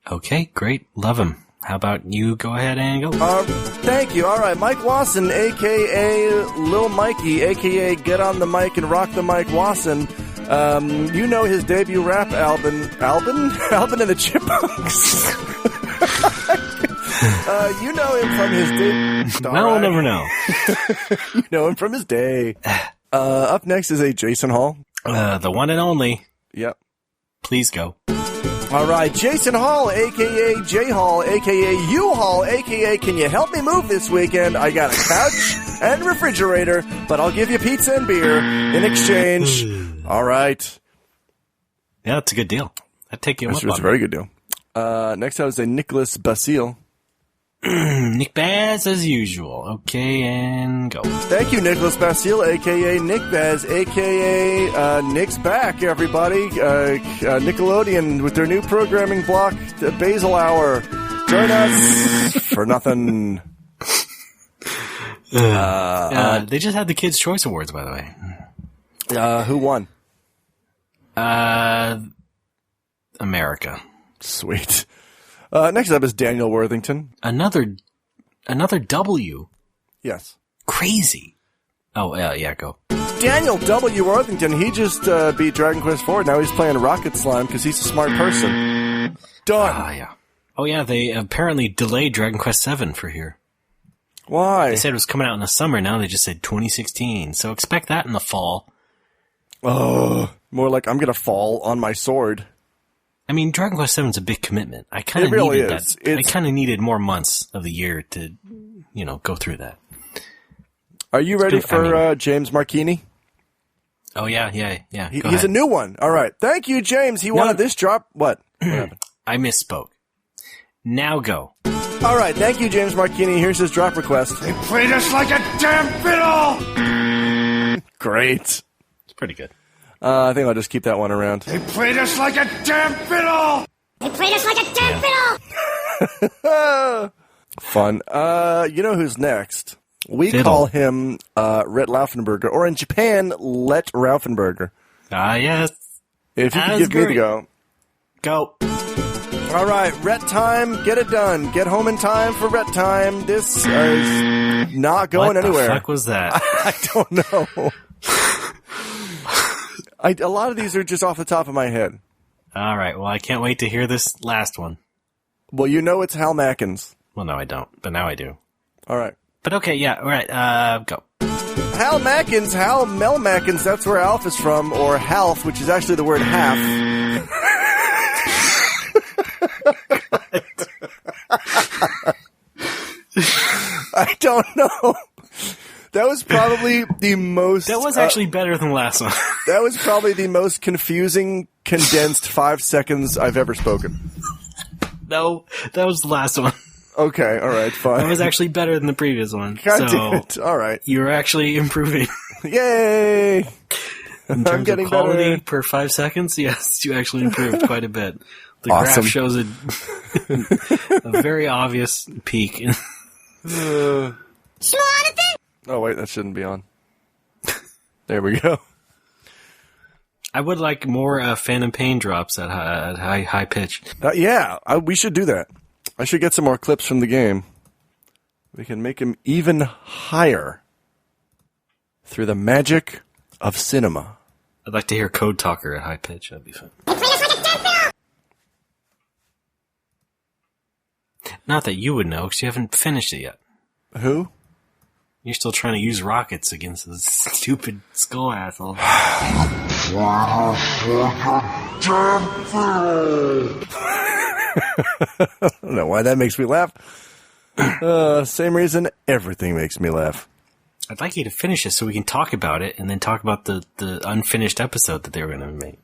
Okay, great. Love him. How about you go ahead and go? Thank you. All right, Mike Wasson, a.k.a. Lil Mikey, a.k.a. Get on the Mic and Rock the Mike Wasson. You know his debut rap album, Alvin and the Chipmunks. You know him from his day. Well, we'll never know. You know him from his day. Up next is a Jason Hall. The one and only. Yep. Please go. All right, Jason Hall, a.k.a. J Hall, a.k.a. U-Haul, a.k.a. Can you help me move this weekend? I got a couch and refrigerator, but I'll give you pizza and beer in exchange. All right. Yeah, that's a good deal. I'd take you up on It's a very good deal. Next up is a Nicholas Basile. Nick Baz as usual. Okay, and go. Thank you, Nicholas Basile, a.k.a. Nick Baz, a.k.a. Nick's Back, everybody. Nickelodeon with their new programming block, the Basil Hour. Join us for nothing. They just had the Kids' Choice Awards, by the way. Who won? America. Sweet. Next up is Daniel Worthington. Another W. Yes. Crazy. Oh, yeah, go. Daniel W. Worthington, he just beat Dragon Quest IV. Now he's playing Rocket Slime because he's a smart person. Done. Yeah. Oh, yeah, they apparently delayed Dragon Quest VII for here. Why? They said it was coming out in the summer. Now they just said 2016. So expect that in the fall. Oh, more like I'm going to fall on my sword. I mean, Dragon Quest VII is a big commitment. I kind of needed that. I kind of needed more months of the year to, go through that. Are you ready for James Marchini? Oh, yeah. He's a new one. All right. Thank you, James. He wanted this drop. What? What happened? I misspoke. Now go. All right. Thank you, James Marchini. Here's his drop request. They played us like a damn fiddle! Great. It's pretty good. I think I'll just keep that one around. They played us like a damn fiddle! They played us like a damn fiddle! Fun. You know who's next? We Fiddle. call him Rhett Laufenberger, or in Japan, Let Raufenberger. Yes. If you could give me the go. Go. All right, Rhett time. Get it done. Get home in time for Rhett time. This is not going anywhere. What the fuck was that? I don't know. A lot of these are just off the top of my head. All right. Well, I can't wait to hear this last one. Well, you know it's Hal Mackins. Well, no, I don't. But now I do. All right. But okay, yeah. All right. Go. Hal Mackins, Hal Mel Mackins, that's where Alf is from, or Half, which is actually the word half. I don't know. That was probably the most... That was actually better than the last one. That was probably the most confusing, condensed 5 seconds I've ever spoken. No, that was the last one. Okay, all right, fine. That was actually better than the previous one. God damn it. All right. You're actually improving. Yay! In terms I'm getting of quality better. per 5 seconds, yes, you actually improved quite a bit. The Awesome. graph shows a very obvious peak. Oh, wait, that shouldn't be on. There we go. I would like more Phantom Pain drops at high pitch. Yeah, we should do that. I should get some more clips from the game. We can make him even higher through the magic of cinema. I'd like to hear Code Talker at high pitch. That'd be fun. Not that you would know, because you haven't finished it yet. Who? You're still trying to use rockets against this stupid skull asshole. I don't know why that makes me laugh. Same reason everything makes me laugh. I'd like you to finish it so we can talk about it, and then talk about the unfinished episode that they were going to make.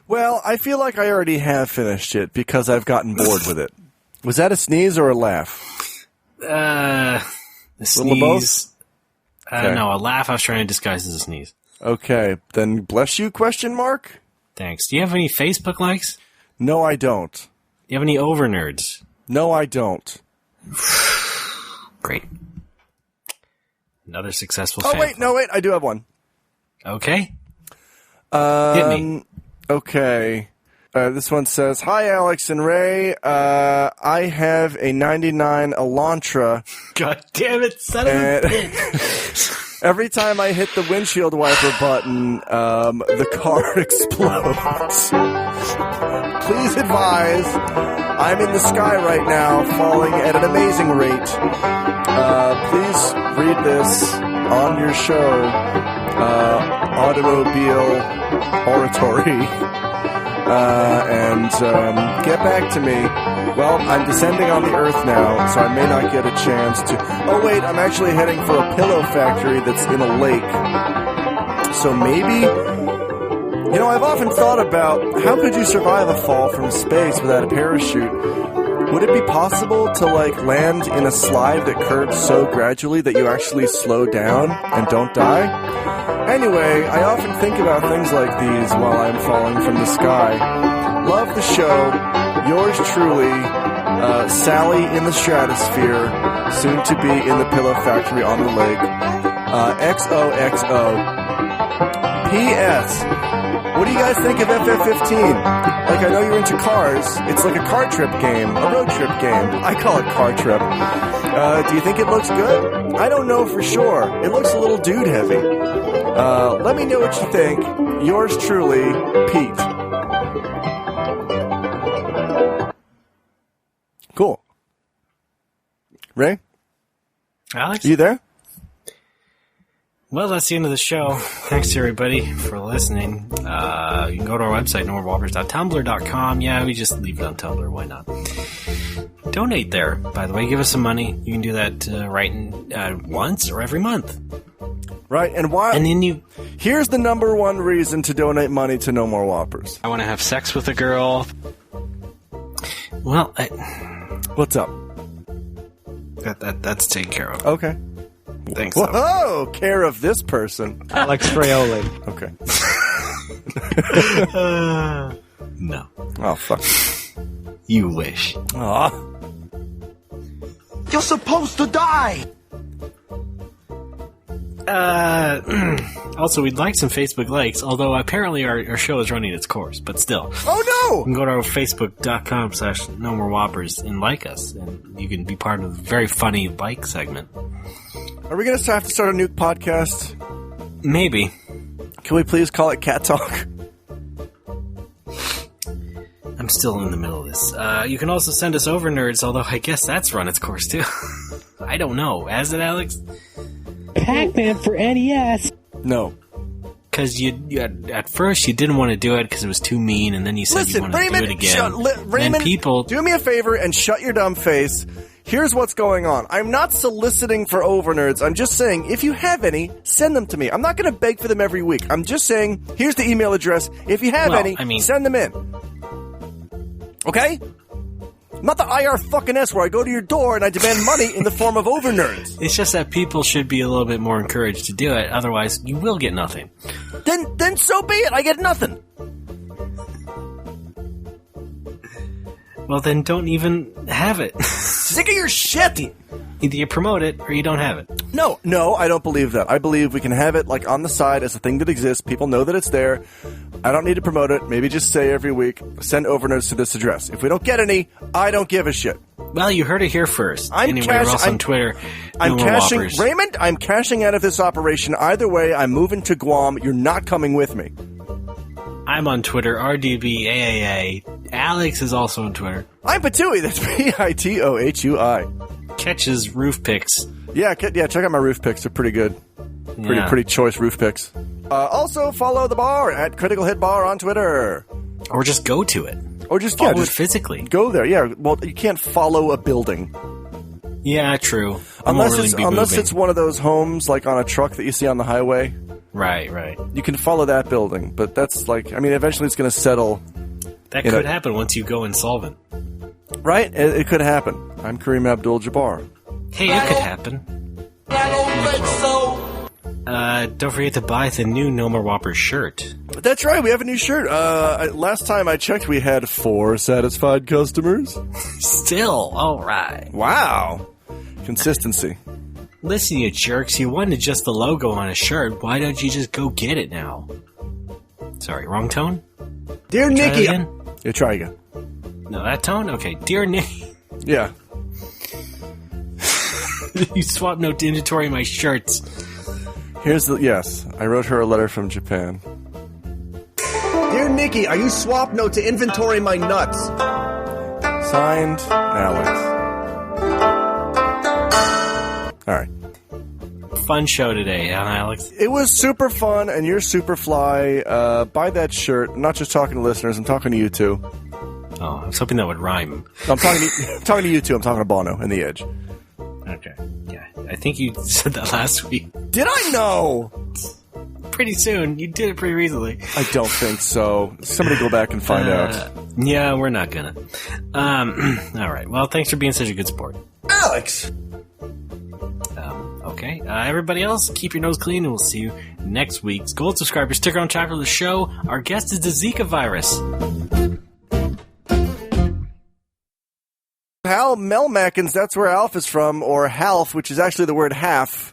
Well, I feel like I already have finished it because I've gotten bored with it. Was that a sneeze or a laugh? The Little of both? sneeze. Okay. No, a laugh I was trying to disguise as a sneeze. Okay, then bless you, question mark? Thanks. Do you have any Facebook likes? No, I don't. Do you have any over nerds? No, I don't. Great. Another successful Oh, fan wait, no, wait, I do have one. Okay. Hit me. Okay. This one says, "Hi, Alex and Ray. I have a 99 Elantra. God damn it, son of a bitch. Every time I hit the windshield wiper button, the car explodes. Please advise. I'm in the sky right now, falling at an amazing rate. Please read this on your show, Automobile Oratory, and get back to me. Well, I'm descending on the Earth now, so I may not get a chance to... Oh, wait, I'm actually heading for a pillow factory that's in a lake. So maybe... You know, I've often thought about how could you survive a fall from space without a parachute? Would it be possible to, like, land in a slide that curves so gradually that you actually slow down and don't die? Anyway, I often think about things like these while I'm falling from the sky. Love the show. Yours truly, Sally in the stratosphere, soon to be in the pillow factory on the lake. XOXO. P.S. What do you guys think of FF15? Like, I know you're into cars. It's like a car trip game, a road trip game. I call it car trip. Do you think it looks good? I don't know for sure. It looks a little dude heavy. Let me know what you think. Yours truly, Pete. Cool. Ray? Alex? You there? Well, that's the end of the show. Thanks to everybody for listening. You can go to our website, normalwalkers.tumblr.com. Yeah, we just leave it on Tumblr. Why not? Donate there, by the way. Give us some money. You can do that once or every month. Right, and why? And then here's the number one reason to donate money to No More Whoppers. I want to have sex with a girl. Well, what's up? That's taken care of. Okay. Thanks. Whoa, care of this person. Alex Fraioli. Okay. No. Oh, fuck. You wish. Aw. You're supposed to die! Also, we'd like some Facebook likes, although apparently our show is running its course, but still. Oh, no! You can go to our facebook.com/No More Whoppers and like us, and you can be part of a very funny like segment. Are we going to have to start a new podcast? Maybe. Can we please call it Cat Talk? I'm still in the middle of this. You can also send us over nerds, although I guess that's run its course too. I don't know. Has it, Alex? Pac-Man for NES. No. Because you at first you didn't want to do it because it was too mean, and then you said you wanted to do it again. Raymond, people... do me a favor and shut your dumb face. Here's what's going on. I'm not soliciting for over nerds. I'm just saying, if you have any, send them to me. I'm not going to beg for them every week. I'm just saying, here's the email address. If you have any, send them in. Okay? Not the IR fucking S where I go to your door and I demand money in the form of over nerds. It's just that people should be a little bit more encouraged to do it. Otherwise, you will get nothing. Then so be it. I get nothing. Well, then don't even have it. Sick of your shit. Either you promote it or you don't have it. No, I don't believe that. I believe we can have it like on the side as a thing that exists. People know that it's there. I don't need to promote it. Maybe just say every week, send over notes to this address. If we don't get any, I don't give a shit. Well, you heard it here first. We're also on Twitter. I'm cashing, Raymond, I'm cashing out of this operation. Either way, I'm moving to Guam. You're not coming with me. I'm on Twitter, RDBAAA. Alex is also on Twitter. I'm Patooey. That's Pitohui. Catches roof pics. Yeah, check out my roof pics. They're pretty good. Pretty choice roof pics. Also, follow the bar at Critical Hit Bar on Twitter. Or just go to it. Or just follow it physically. Go there. Yeah, well, you can't follow a building. Yeah, true. Unless it's one of those homes like on a truck that you see on the highway. Right. You can follow that building, but that's like, I mean, eventually it's going to settle. That could happen once you go insolvent. Right? It could happen. I'm Kareem Abdul-Jabbar. Hey, it could happen. I don't think so. Don't forget to buy the new No More Whoppers shirt. That's right, we have a new shirt. Last time I checked, we had 4 satisfied customers. Still, alright. Wow. Consistency. Listen, you jerks, you wanted just the logo on a shirt. Why don't you just go get it now? Sorry, wrong tone? Dear Try Nikki. again? Yeah, try again. No, that tone? Okay. Dear Nikki. Yeah. You swap note to inventory my shirts. Yes, I wrote her a letter from Japan. Dear Nikki, are you swap note to inventory my nuts? Signed, Alex. All right. Fun show today, huh, Alex? It was super fun, and you're super fly. Buy that shirt. I'm not just talking to listeners, I'm talking to you too. Oh, I was hoping that would rhyme. I'm talking to you too. I'm talking to Bono and The Edge. Okay. Yeah, I think you said that last week. Did I know? Pretty soon. You did it pretty recently. I don't think so. Somebody go back and find out. Yeah, we're not gonna. All right. Well, thanks for being such a good sport, Alex. Okay. Everybody else, keep your nose clean, and we'll see you next week. Gold subscribers, stick around, chapter of the show. Our guest is the Zika virus. Hal Melmackins, that's where Alf is from, or half, which is actually the word half.